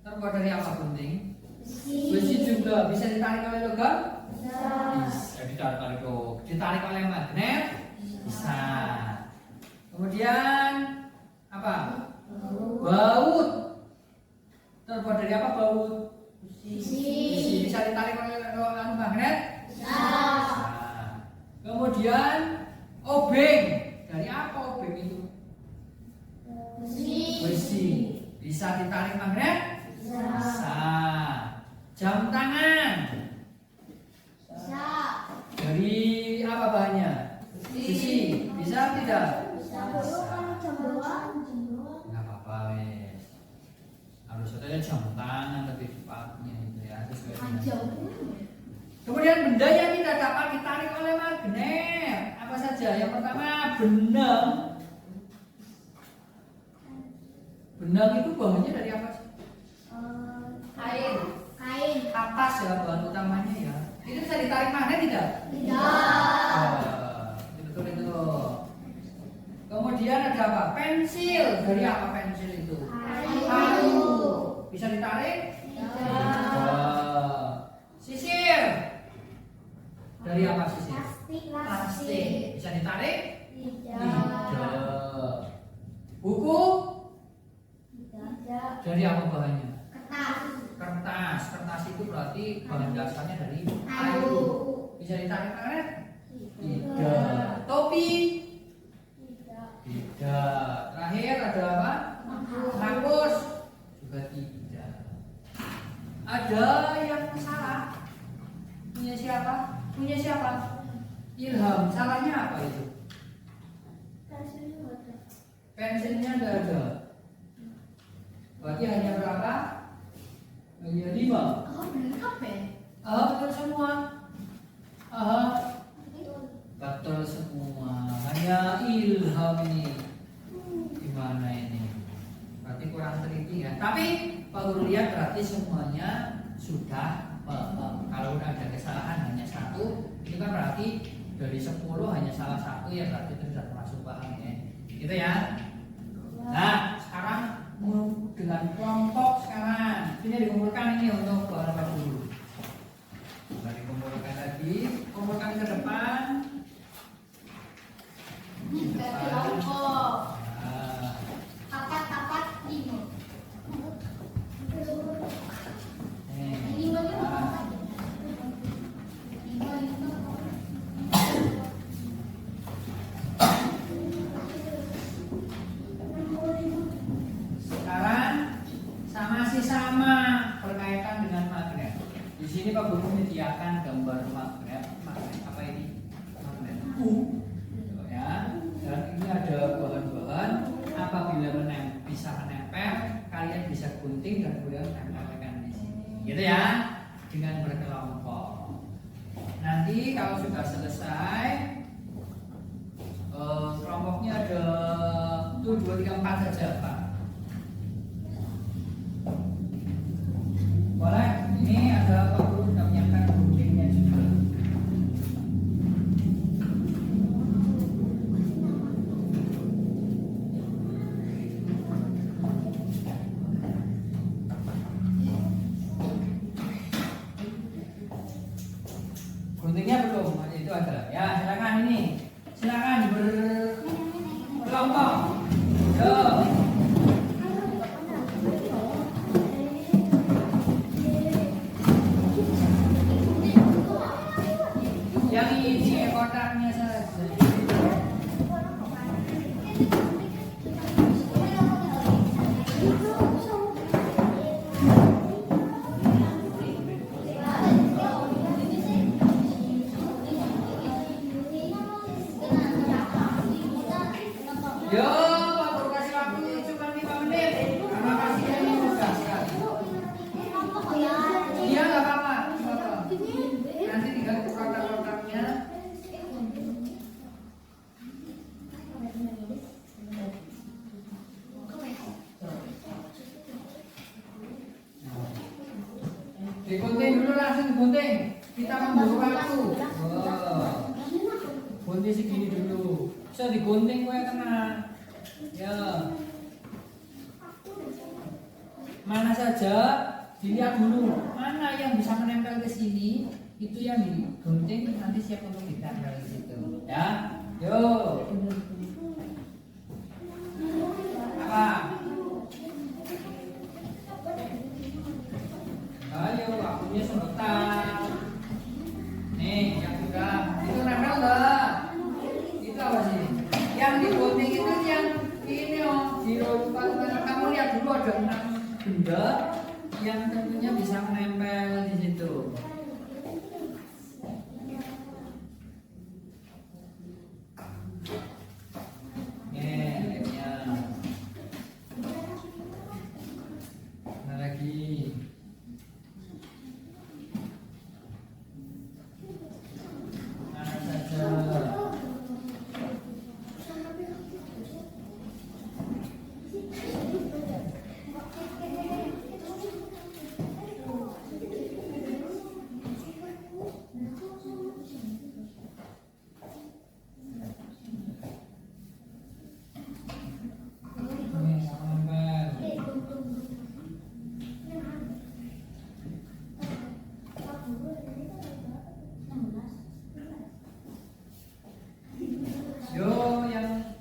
Terbuat dari apa gunting? Besi juga. Bisa ditarik oleh logam? Bisa ditarik oleh magnet? Bisa. Kemudian apa? Baut. Terbuat dari apa baut? Besi. Bisa ditarik oleh magnet? Bisa. Kemudian obeng. Dari apa obeng itu? Besi. Bisa ditarik magnet? Bisa. Jam tangan. Dari apa bahannya? Besi. Bisa tidak? Nggak apa-apa wes. Harus ada jam tangan lebih tepatnya itu ya. Sesuai dengan. Kemudian benda yang tidak dapat ditarik oleh magnet apa saja? Yang pertama benang. Benang itu bahannya dari apa sih? kain, Kapas ya bahan utamanya ya. Itu bisa ditarik magnet tidak? tidak, Betul itu. Kemudian ada apa? Pensil. Dari apa pensil itu? Kayu. Bisa ditarik? Sisir. Dari apa sisir? Plastik. Bisa ditarik? Tidak. Buku. tidak, Dari apa bahannya? kertas, Kertas. Kertas itu berarti bahan dasarnya dari kayu, kayu. Bisa ditarik magnet? Tidak. Topi? tidak, Tidak. Terakhir ada apa? Hapus? Juga tidak. Ada yang salah? Punya siapa? Punya siapa? Ilham. Salahnya apa itu? Pensilnya tidak ada. Berarti hanya berapa? Hanya 5. Betul semua. Betul semua. Hanya Ilham ini. Gimana ini? Berarti kurang teliti ya. Tapi Pak Guru lihat berarti semuanya sudah paham. Kalau udah ada kesalahan hanya 1, itu kan berarti dari 10 hanya salah 1 ya, berarti itu sudah termasuk paham ya. Gitu ya. Nah, sekarang dengan kelompok sekarang ini dikumpulkan ini untuk Bapak Guru. Nah, dikumpulkan lagi, kumpulkan ke depan. Nah, sekarang masih sama berkaitan dengan magnet. Di sini Pak Guru menyediakan gambar magnet. Magnet apa ini? Magnet U. Ya. Dan ini ada bahan-bahan. Apabila bisa menempel, kalian bisa gunting dan kemudian tempelkan di sini. Gitu ya. Dengan berkelompok. Nanti kalau sudah selesai, kelompoknya ada 1, 2, 3, 4 saja Pak. Boleh? Ini ada Pak Guru sudah menyiapkan guntingnya juga. nih. Silakan berkelompok. Yo. Yang ini kotaknya saja. Yo, Pak Guru kasih waktu cuma 5 menit. Karena kasihnya ini mudah sekali. Iya, nggak apa-apa. Nanti tinggal ke kotak-kotaknya. Digunting dulu, langsung digunting. Kita memburu waktu. Oh. Gunting segini dulu. Bisa digunting gue kena. Ya. Mana saja dilihat dulu. Mana yang bisa menempel ke sini, itu yang digunting nanti siap untuk ditempel di situ. Ya. Yo. Apa? Ayo, waktunya sebentar. Nih, yang sudah itu nempel enggak? Itu apa sih? Yang digunting itu yang ini kamu lihat dulu ada 6 benda yang tentunya bisa menempel di situ. Lihatnya. Mana lagi? Mana saja? Yo, yang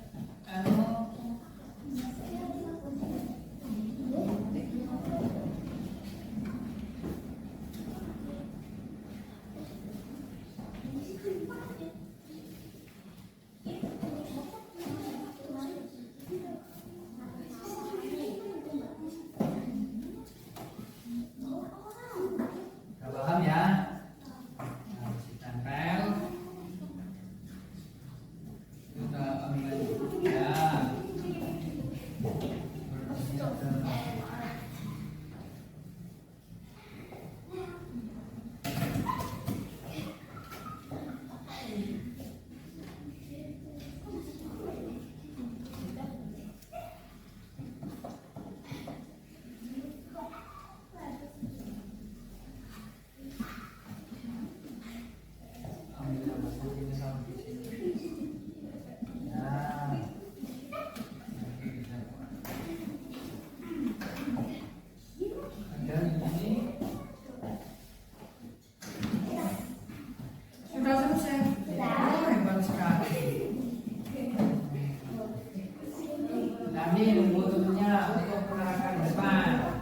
nggak paham ya? Harus ditempel. Kita ambil ya. Ambil yang ini sama di sini. Nah. Ada ini. Sudah selesai. Oh, hebat sekali. Nanti nunggu tentunya untuk penerapan depan.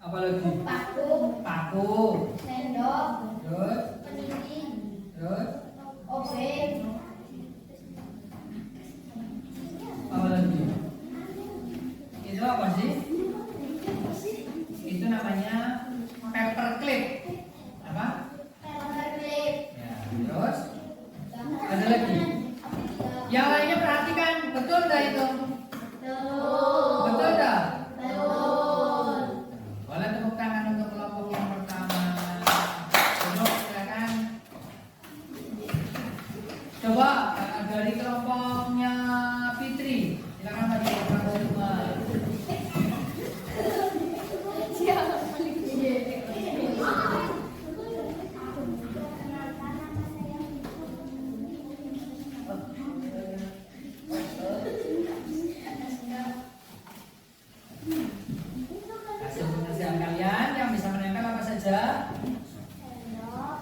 Apalagi? paku, Paku. sendok, Terus? peniti, Terus? obeng, Apalagi? Itu apa sih? Itu namanya paperclip. Apa? paperclip, Ya, terus? Ada lagi? Yang lainnya perhatikan, betul dah itu? Betul dah? betul. Boleh tepuk tangan untuk kelompok yang pertama. Duduk, silakan. Coba dari kelompoknya Fitri, silakan maju ke belakang semua. Hasil pengerjaan kalian yang bisa menempel apa saja? Sendok,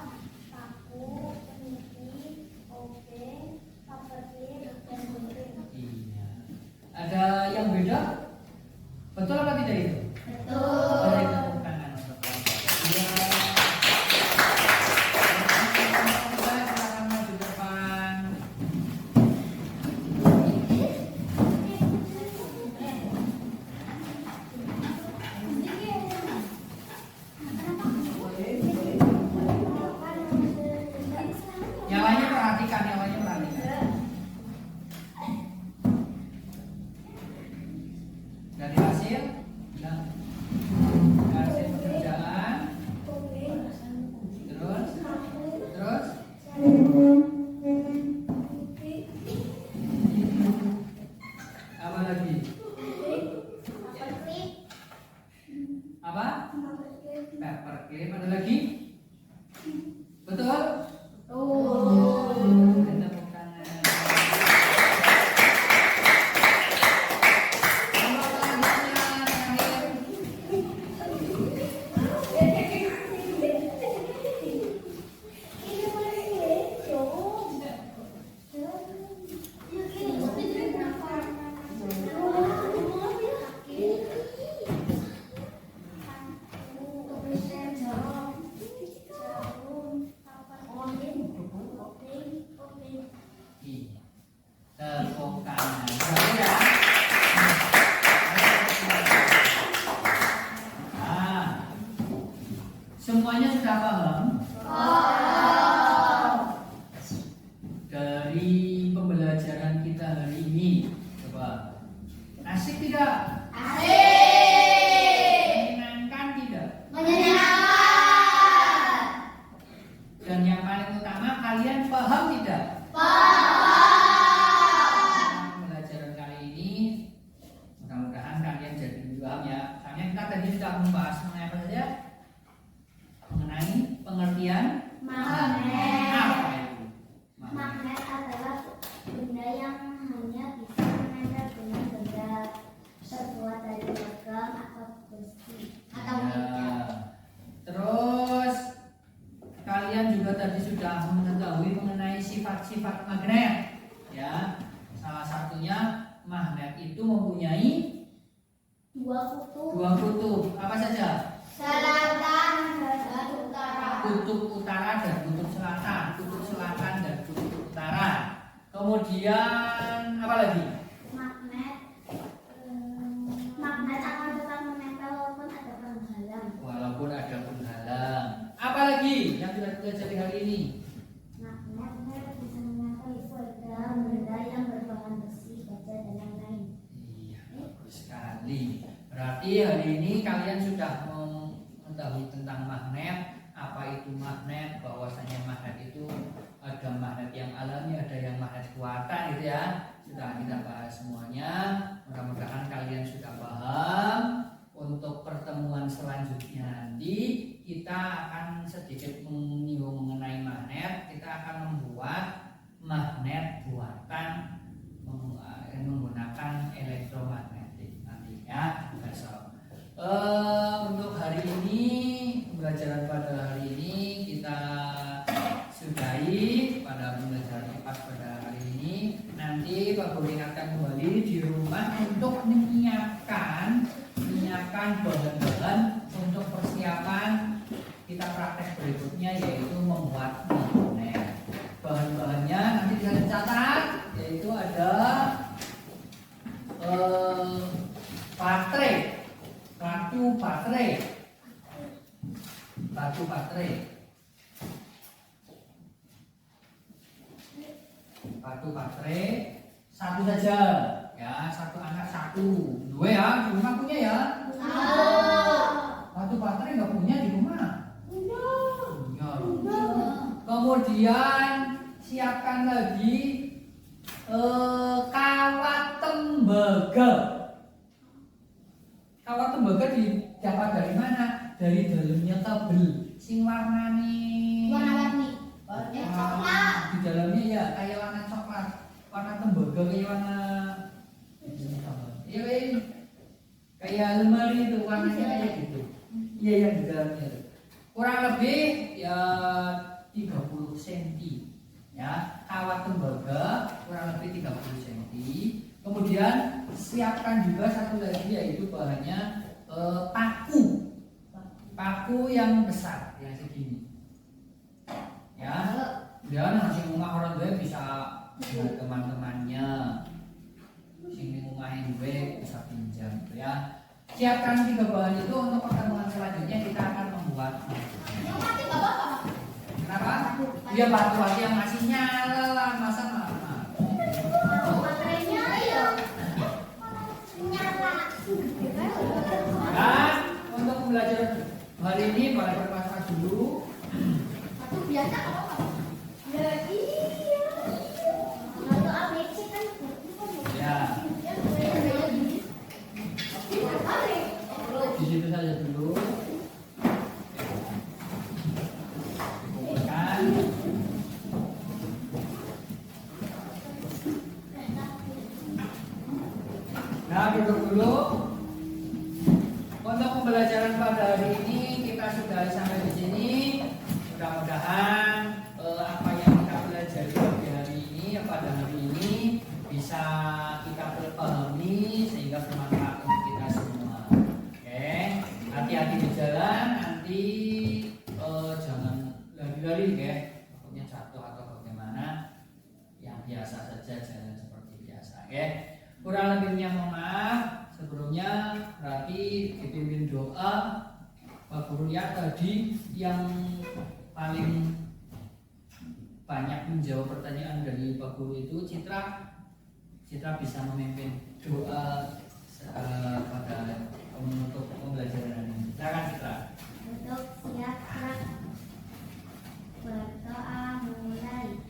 paku, peniti, obeng, paperclip, dan gunting. Iya. Ada yang beda? Betul apa tidak itu? Betul. Boleh tepuk tangan untuk kelompok. Iya. Silakan maju ke depan. Yang lainnya perhatikan, yang lainnya perhatikan. Dari hasil, bilang hasil pekerjaan, terus, apa lagi? Apa? Paperclip, ada lagi? Betul? Beri tepuk tangan. Kelompok selanjutnya, terakhir. Iya. Tepuk tangan. Berarti ya. Nah, semuanya sudah paham? Dari pembelajaran kita hari ini, coba asik tidak? Menyenangkan tidak? Dan yang paling utama, kalian paham tidak? Pembelajaran kali ini mudah-mudahan kalian jadi lebih paham ya. Soalnya kita tadi sudah membahas mengenai apa saja? Mengenai pengertian Magnet. apa itu? Magnet adalah benda yang hanya bisa menempel dengan benda terbuat dari logam atau besi atau Ya. metal. Terus kalian juga tadi sudah mengetahui mengenai sifat-sifat magnet ya. Salah satunya magnet itu mempunyai Dua kutub, dua kutub. Apa saja? selatan dan utara. Kutub utara dan kutub selatan. Kutub selatan dan kutub utara. Kemudian apa lagi? Magnet akan tetap menempel walaupun ada penghalang. Walaupun ada penghalang. Apa lagi yang kita pelajari hari ini? Magnet bisa menempel pada benda yang berbahan besi, baja, dan lain-lain. Iya, bagus sekali. Berarti hari ini kalian sudah mengetahui tentang magnet, apa itu magnet, bahwasanya magnet itu ada magnet yang alami, ada yang magnet buatan gitu ya. Sudah kita bahas semuanya. Mudah-mudahan kalian sudah paham. Untuk pertemuan selanjutnya nanti kita akan sedikit menyinggung mengenai magnet. Kita akan membuat magnet buatan menggunakan elektromagnetik nanti ya besok. Untuk hari ini pembelajaran pada hari ini kita sudahi pada pembelajaran pada hari ini. Nanti Pak Guru ingatkan kembali di rumah untuk menyiapkan bahan-bahan untuk batu baterai. Batu baterai. Batu baterai satu saja ya, satu anak satu. Dua ya, di rumah punya ya. Batu baterai nggak punya di rumah. Punya. Kemudian siapkan lagi kawat tembaga. Kawat tembaga didapat dari mana? Dari dalamnya tebel, sing warnani Warna-warni. di dalamnya ya kayak warna coklat, warna tembaga kayak warna iya kayak lemari itu warnanya kayak gitu. Iya yang di dalamnya itu. Kurang lebih ya 30 cm ya, kawat tembaga kurang lebih 30 cm. Kemudian siapkan juga satu lagi yaitu bahannya paku yang besar yang segini ya. Dan masih rumah orang gue bisa dengan teman-temannya, sini rumahin gue bisa pinjam gitu ya. Siapkan 3 bahan itu untuk pertemuan selanjutnya kita akan membuat. Kenapa? Dia batu aja yang masih nyala lah, masa mama. Baterainya ayo. Nyala. Dan untuk pembelajaran hari ini boleh berpasangan dulu. Satu biasa apa? Ya iya. Satu ABC kan. Ya, di situ saja dulu. Dikumpulkan. Nah, duduk dulu. Untuk pembelajaran pada hari ini kita sudah sampai di sini. Mudah-mudahan apa yang kita pelajari pada hari ini, pada hari ini bisa kita pahami sehingga bermanfaat untuk kita semua. Oke, hati-hati di jalan, nanti jangan lari-lari ya, takutnya jatuh atau bagaimana. Yang biasa saja, jalan seperti biasa. Oke, kurang lebihnya mohon maaf. Sebelumnya berarti dipimpin doa Pak Guru ya tadi yang paling banyak menjawab pertanyaan dari Pak Guru itu Citra bisa memimpin doa pada menutup pembelajaran ini. Silakan Citra. Untuk siap berdoa mulai.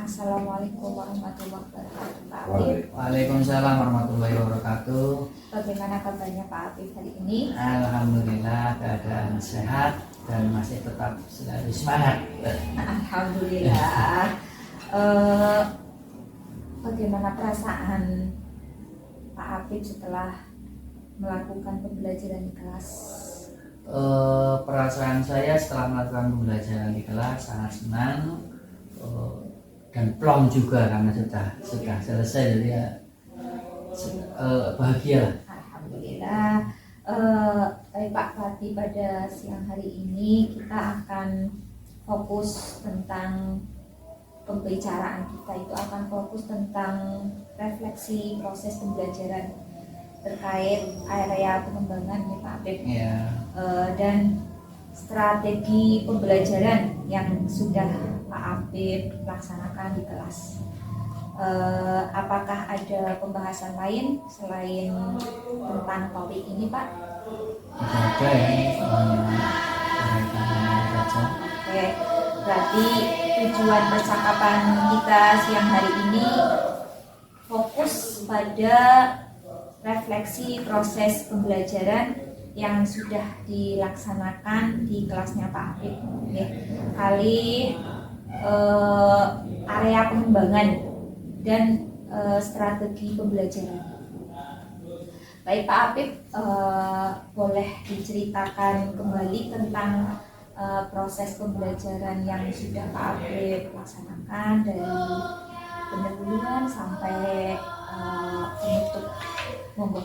Assalamualaikum warahmatullahi wabarakatuh. Pak Afif, Waalaikumsalam warahmatullahi wabarakatuh. bagaimana kabarnya Pak Afif hari ini? Alhamdulillah keadaan sehat dan masih tetap selalu semangat. Alhamdulillah. Bagaimana perasaan Pak Afif setelah melakukan pembelajaran di kelas? Perasaan saya setelah melakukan pembelajaran di kelas sangat senang dan plong juga karena sudah selesai, jadi ya bahagia lah. Alhamdulillah. Baik Pak Fatih, pada siang hari ini kita akan fokus tentang pembicaraan kita itu akan fokus tentang refleksi proses pembelajaran terkait area pengembangan ya Pak Apip. Ya. Dan strategi pembelajaran yang sudah Pak Apip laksanakan di kelas. Apakah ada pembahasan lain selain tentang topik ini Pak? Tidak ada ya, soalnya saja. Oke, berarti tujuan percakapan kita siang hari ini fokus pada refleksi proses pembelajaran yang sudah dilaksanakan di kelasnya Pak Apip. Oke. Kali area pengembangan dan strategi pembelajaran. Baik Pak Apip, boleh diceritakan kembali tentang proses pembelajaran yang sudah Pak Apip laksanakan dari pendahuluan sampai penutup. Monggo.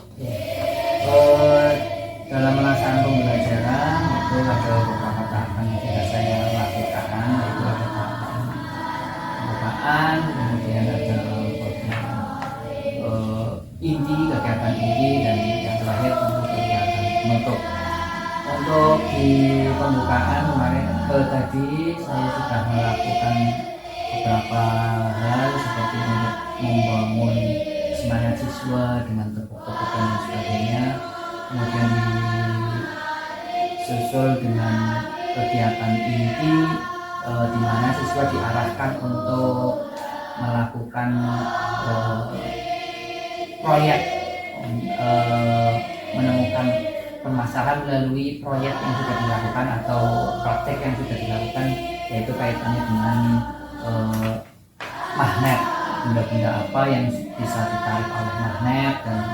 Dalam melaksanakan pembelajaran itu ada beberapa tahapan yang sudah saya lakukan, yaitu ada tahapan pembukaan, kemudian ada inti, kegiatan inti, dan yang terakhir tentu kegiatan penutup. Untuk di pembukaan kemarin tadi saya sudah melakukan beberapa hal seperti untuk membangun semangat siswa dengan tepuk-tepukan dan sebagainya, kemudian disusul dengan kegiatan inti di mana siswa diarahkan untuk melakukan proyek, menemukan permasalahan melalui proyek yang sudah dilakukan atau praktek yang sudah dilakukan, yaitu kaitannya dengan magnet, benda-benda apa yang bisa ditarik oleh magnet, dan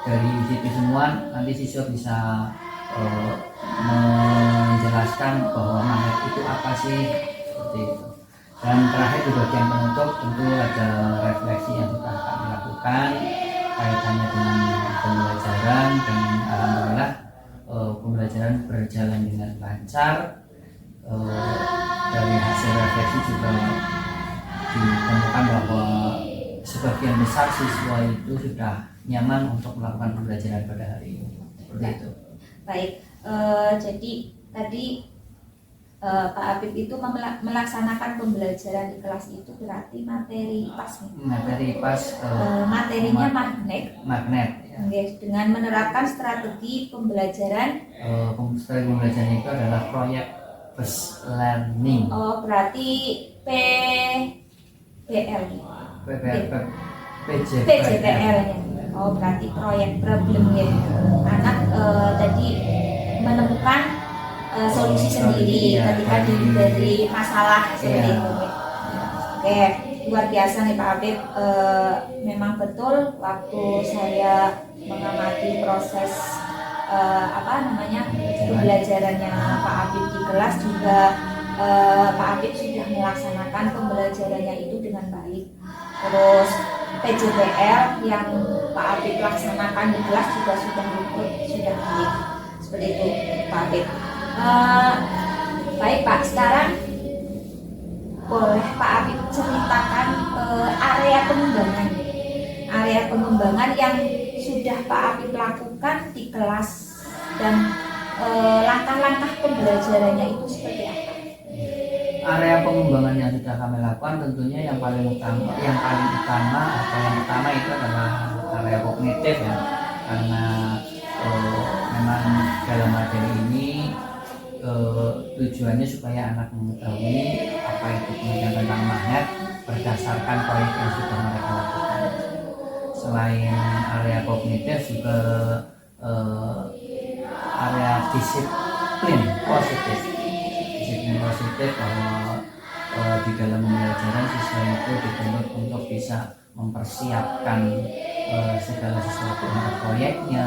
dari situ semua nanti siswa bisa menjelaskan bahwa magnet itu apa sih, seperti itu. Dan terakhir di bagian penutup tentu ada refleksi yang sudah kami lakukan kaitannya dengan pembelajaran, dan alhamdulillah pembelajaran berjalan dengan lancar. Dari hasil refleksi juga ditemukan bahwa sebagian besar siswa itu sudah nyaman untuk melakukan pembelajaran pada hari ini. Seperti itu. Baik, jadi tadi Pak Apip itu melaksanakan pembelajaran di kelas itu berarti materi IPAS nih. Materi IPAS materinya magnet. Ya. Dengan menerapkan strategi pembelajaran. Strategi pembelajaran itu adalah proyek based learning. Oh, berarti PBL. PJPL nya. Oh, berarti proyek problem ya. Anak tadi menemukan solusi sendiri ketika dari masalah seperti itu. Oke, luar biasa nih Pak Apip. Memang betul waktu saya mengamati proses pembelajarannya Pak Apip di kelas juga Pak Apip sudah melaksanakan pembelajarannya itu dengan baik. Terus PJPL yang Pak Apip laksanakan di kelas juga sudah baik. Seperti itu Pak Apip. Baik Pak, sekarang boleh Pak Apip ceritakan area pengembangan yang sudah Pak Apip lakukan di kelas, dan langkah-langkah pembelajarannya itu seperti apa? Area pengembangan yang sudah kami lakukan tentunya yang paling utama atau yang pertama itu adalah area kognitif ya, karena memang dalam materi ini tujuannya supaya anak mengetahui apa itu pengertian tentang magnet berdasarkan proyek yang sudah mereka lakukan. Selain area kognitif juga area disiplin positif bahwa di dalam pembelajaran siswa itu dituntut untuk bisa mempersiapkan segala sesuatu untuk proyeknya,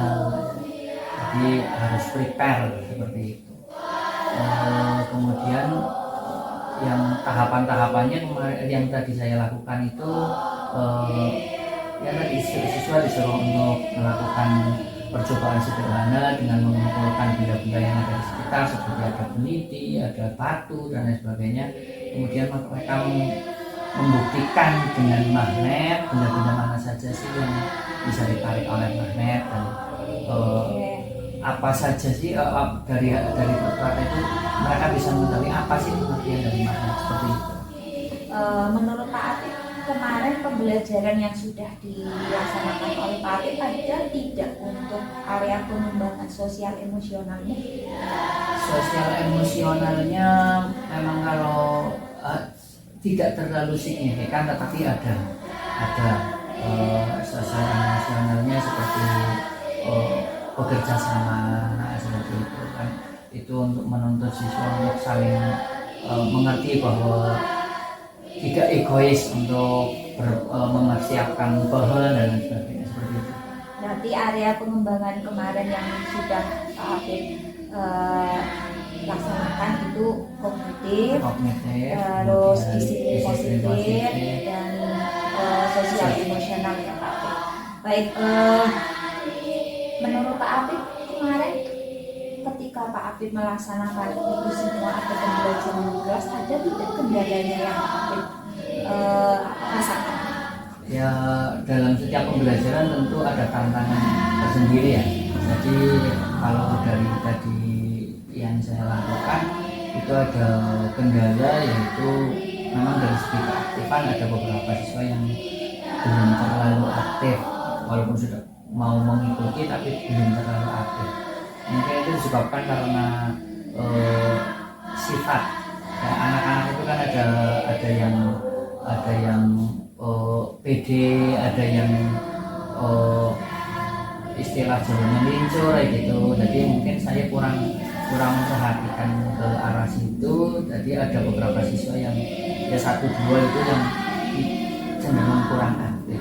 jadi harus prepare seperti itu. Kemudian yang tahapan-tahapannya yang tadi saya lakukan itu ya tadi siswa disuruh untuk melakukan percobaan sederhana dengan mengumpulkan benda-benda yang ada di sekitar seperti ada peniti, ada batu dan lain sebagainya. Kemudian mereka membuktikan dengan magnet benda-benda mana saja sih yang bisa ditarik oleh magnet dan apa saja sih dari perkara itu mereka bisa mengetahui apa sih pengertian dari magnet seperti itu. Menurut Pak Atif, kemarin pembelajaran yang sudah dilaksanakan oleh Pak Atif ada tidak untuk area pengembangan sosial emosionalnya? Sosial emosionalnya memang kalau tidak terlalu signifikan, tetapi ada sosial emosionalnya seperti bekerja sama seperti itu kan, itu untuk menuntut siswa untuk saling mengerti bahwa tidak egois untuk mempersiapkan bahan dan lain sebagainya seperti itu. Berarti area pengembangan kemarin yang sudah Pak Atif laksanakan itu kognitif, terus disiplin positif dan sosial emosional ya Pak Atif. Baik, menurut Pak Atif kemarin ketika Pak Atif melaksanakan itu semua atau pembelajaran di kelas, ada tidak kendalanya yang Pak Atif rasakan? Ya, dalam setiap pembelajaran tentu ada tantangan tersendiri ya. Jadi kalau dari tadi yang saya lakukan itu ada kendala, yaitu memang dari segi keaktifan ada beberapa siswa yang belum terlalu aktif walaupun sudah mau mengikuti tapi belum terlalu aktif. Mungkin itu disebabkan karena sifat ya, anak-anak itu kan ada yang pede, ada yang istilah Jawanya lincur kayak gitu. Jadi mungkin saya kurang memperhatikan ke arah situ. Jadi ada beberapa siswa yang ya 1-2 itu yang cenderung kurang aktif.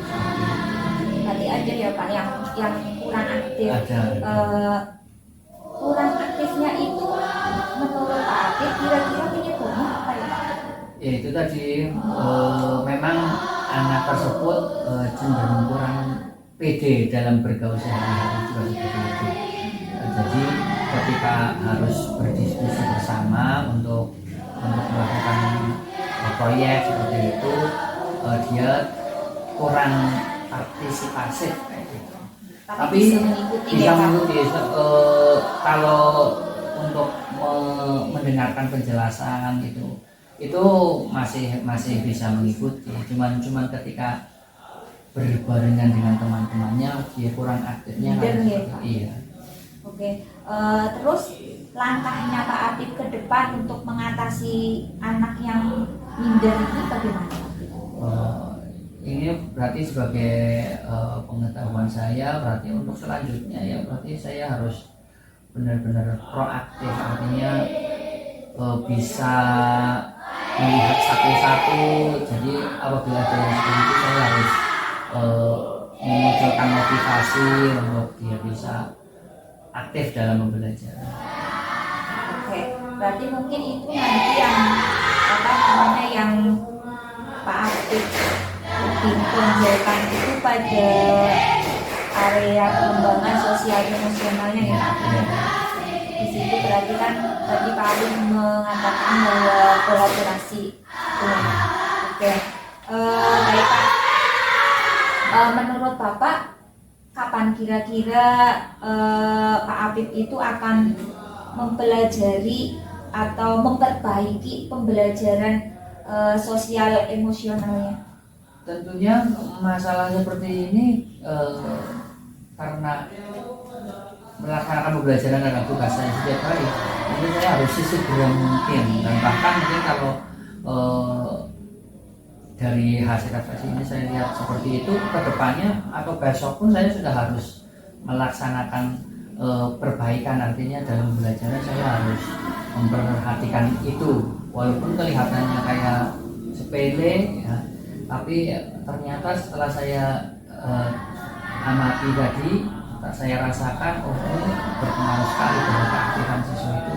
Berarti ada ya Pak yang kurang aktif. Ada. Kurang aktifnya itu menurut Pak Atif kira-kira penyebabnya apa ya Pak? Ya itu tadi memang anak tersebut cenderung kurang pede dalam bergaul sehari-hari juga seperti itu. Jadi ketika harus berdiskusi bersama untuk melakukan proyek seperti itu, dia kurang partisipasif kayak gitu. Tapi bisa mengikuti kalau untuk mendengarkan penjelasan itu masih bisa mengikuti. Cuman ketika berbarengan dengan teman-temannya dia kurang aktifnya kan. Iya. Oke. Terus langkahnya Pak Atif ke depan untuk mengatasi anak yang minder ini bagaimana? Ini berarti sebagai pengetahuan saya, berarti untuk selanjutnya ya berarti saya harus benar-benar proaktif, artinya bisa melihat satu-satu. Jadi apabila ada yang seperti itu saya harus memunculkan motivasi untuk dia bisa aktif dalam pembelajaran. Oke, berarti mungkin itu nanti yang Pak Atif lebih tonjolkan itu pada area pengembangan sosial emosionalnya ya. Di situ berarti kan tadi Pak Atif mengatakan bahwa kolaborasi. Oke, baik Pak. Menurut Bapak, kapan kira-kira Pak Atif itu akan mempelajari atau memperbaiki pembelajaran sosial emosionalnya? Tentunya masalah seperti ini karena melaksanakan pembelajaran dalam tugas saya setiap hari, jadi saya harus sesegera mungkin, dan bahkan mungkin kalau dari hasil refleksi ini saya lihat seperti itu, kedepannya atau besok pun saya sudah harus melaksanakan perbaikan, artinya dalam pembelajaran saya harus memperhatikan itu, walaupun kelihatannya kayak sepele ya, tapi ternyata setelah saya amati tadi, saya rasakan ini berpengaruh sekali bahwa keaktifan siswa itu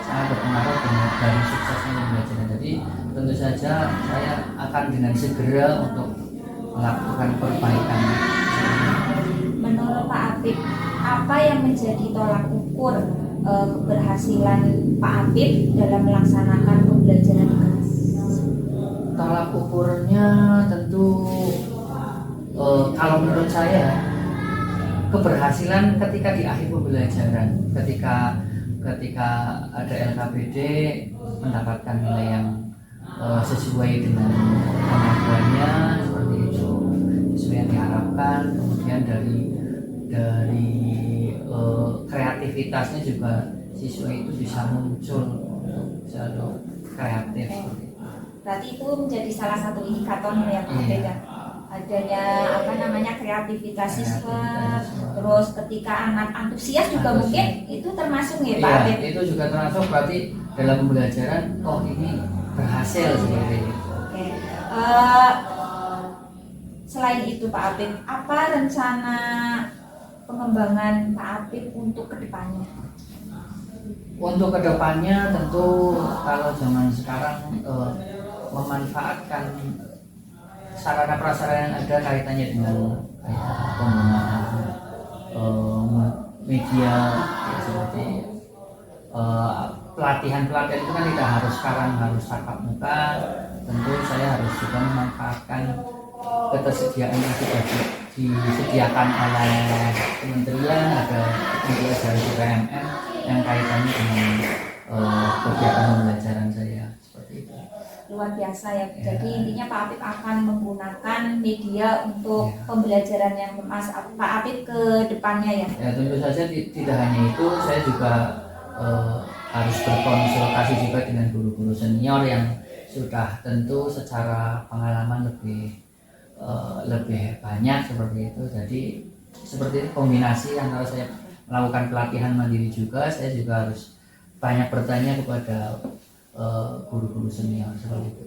sangat berpengaruh dari suksesnya pembelajaran. Jadi tentu saja saya akan dengan segera untuk melakukan perbaikan. Menurut Pak Apip, apa yang menjadi tolak ukur keberhasilan Pak Apip dalam melaksanakan pembelajaran di kelas? Tolak ukurnya tentu kalau menurut saya keberhasilan ketika di akhir pembelajaran, ketika ada LKPD mendapatkan nilai yang sesuai dengan kemampuannya, seperti itu, sesuai yang diharapkan. Kemudian dari kreativitasnya juga siswa itu bisa muncul jalur kreatif. Berarti itu menjadi salah satu indikatornya ya Pak Apip ya? Adanya kreativitas siswa, terus ketika anak antusias juga mungkin itu termasuk ya Pak Apip? Itu juga termasuk, berarti dalam pembelajaran ini berhasil seperti itu. Oke. Selain itu Pak Apip, apa rencana pengembangan Pak Apip untuk kedepannya? Untuk kedepannya tentu kalau zaman sekarang memanfaatkan sarana prasarana yang ada kaitannya dengan penggunaan media seperti pelatihan itu kan tidak harus sekarang harus tatap muka. Tentu saya harus juga memanfaatkan ketersediaan yang sudah disediakan oleh kementerian, ada dari BUMN yang kaitannya dengan kegiatan pembelajaran saya seperti itu. Luar biasa ya. Jadi intinya Pak Apip akan menggunakan media untuk pembelajaran yang Pak Apip ke depannya ya. Ya tentu saja tidak hanya itu, saya juga harus berkonsultasi juga dengan guru-guru senior yang sudah tentu secara pengalaman lebih banyak seperti itu. Jadi seperti itu kombinasi antara saya melakukan pelatihan mandiri juga, saya juga harus banyak bertanya kepada guru-guru senior seperti itu.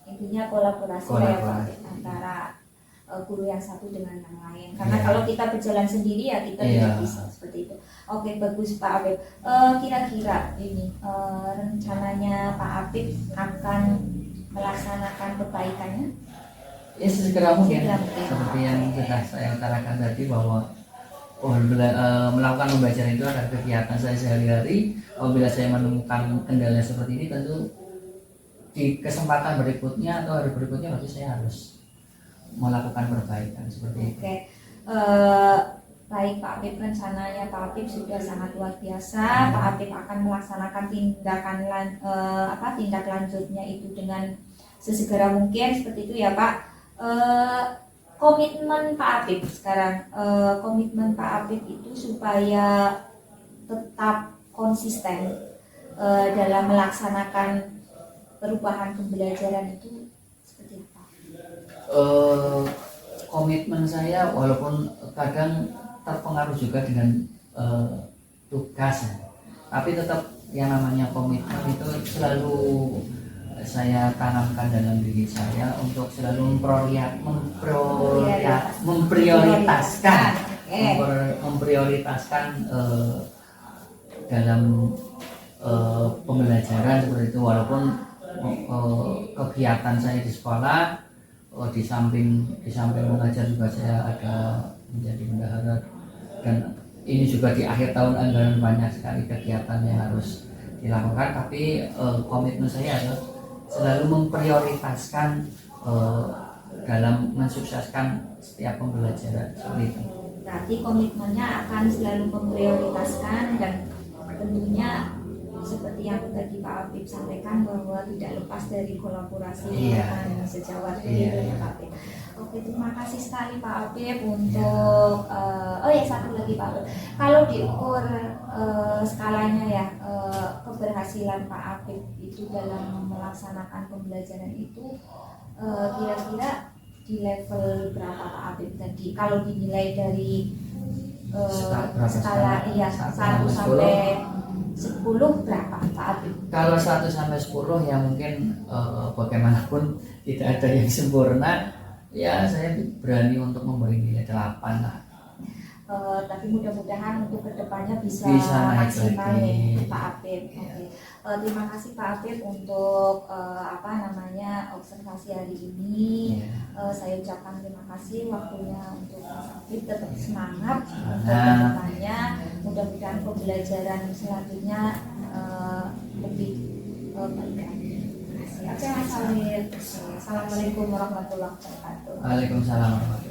Intinya kolaborasi. Ya Pak antara guru yang satu dengan yang lain. Karena kalau kita berjalan sendiri ya kita tidak bisa seperti itu. Oke, bagus Pak Apip. Kira-kira ini rencananya Pak Apip akan melaksanakan perbaikannya? Ya segera mungkin. Seperti yang sudah saya utarakan tadi bahwa melakukan pembelajaran itu adalah kegiatan saya sehari-hari. Apabila saya menemukan kendala seperti ini, tentu di kesempatan berikutnya atau hari berikutnya berarti saya harus melakukan perbaikan seperti itu. Oke. Baik Pak Apip, rencananya Pak Apip sudah sangat luar biasa. Pak Apip akan melaksanakan tindak lanjutnya itu dengan sesegera mungkin seperti itu ya Pak. Komitmen Pak Apip sekarang, komitmen Pak Apip itu supaya tetap konsisten dalam melaksanakan perubahan pembelajaran itu seperti apa? Komitmen saya walaupun kadang terpengaruh juga dengan tugas, tapi tetap yang namanya komitmen itu selalu saya tanamkan dalam diri saya untuk selalu memprioritaskan dalam pembelajaran seperti itu. Walaupun kegiatan saya di sekolah, di samping mengajar juga saya ada menjadi bendahara, dan ini juga di akhir tahun anggaran banyak sekali kegiatan yang harus dilakukan, tapi komitmen saya adalah selalu memprioritaskan dalam mensukseskan setiap pembelajaran seperti itu. Berarti komitmennya akan selalu memprioritaskan, dan tentunya seperti yang tadi Pak Apip sampaikan bahwa tidak lepas dari kolaborasi dengan sejawat ya Pak Apip. Oke, terima kasih sekali Pak Apip untuk satu lagi Pak Apip. Kalau diukur skalanya ya, keberhasilan Pak Apip itu dalam melaksanakan pembelajaran itu kira-kira di level berapa Pak Apip tadi? Kalau dinilai dari skala 1 sampai 10 berapa Pak Apip? Kalau 1 sampai 10 ya mungkin bagaimanapun tidak ada yang sempurna. Ya saya berani untuk memberi nilai 8 lah. Tapi mudah-mudahan untuk kedepannya bisa Bisa naik maksimal lagi. ya Pak Apip. Iya. Oke. Terima kasih Pak Apip untuk observasi hari ini. Iya. Saya ucapkan terima kasih waktunya untuk Mas Apip, tetap semangat untuk Semangat. kedepannya. Mudah-mudahan pembelajaran selanjutnya lebih baik lagi. Terima kasih. Oke Mas Apip. Assalamualaikum warahmatullahi wabarakatuh. Waalaikumsalam warahmatullahi wabarakatuh.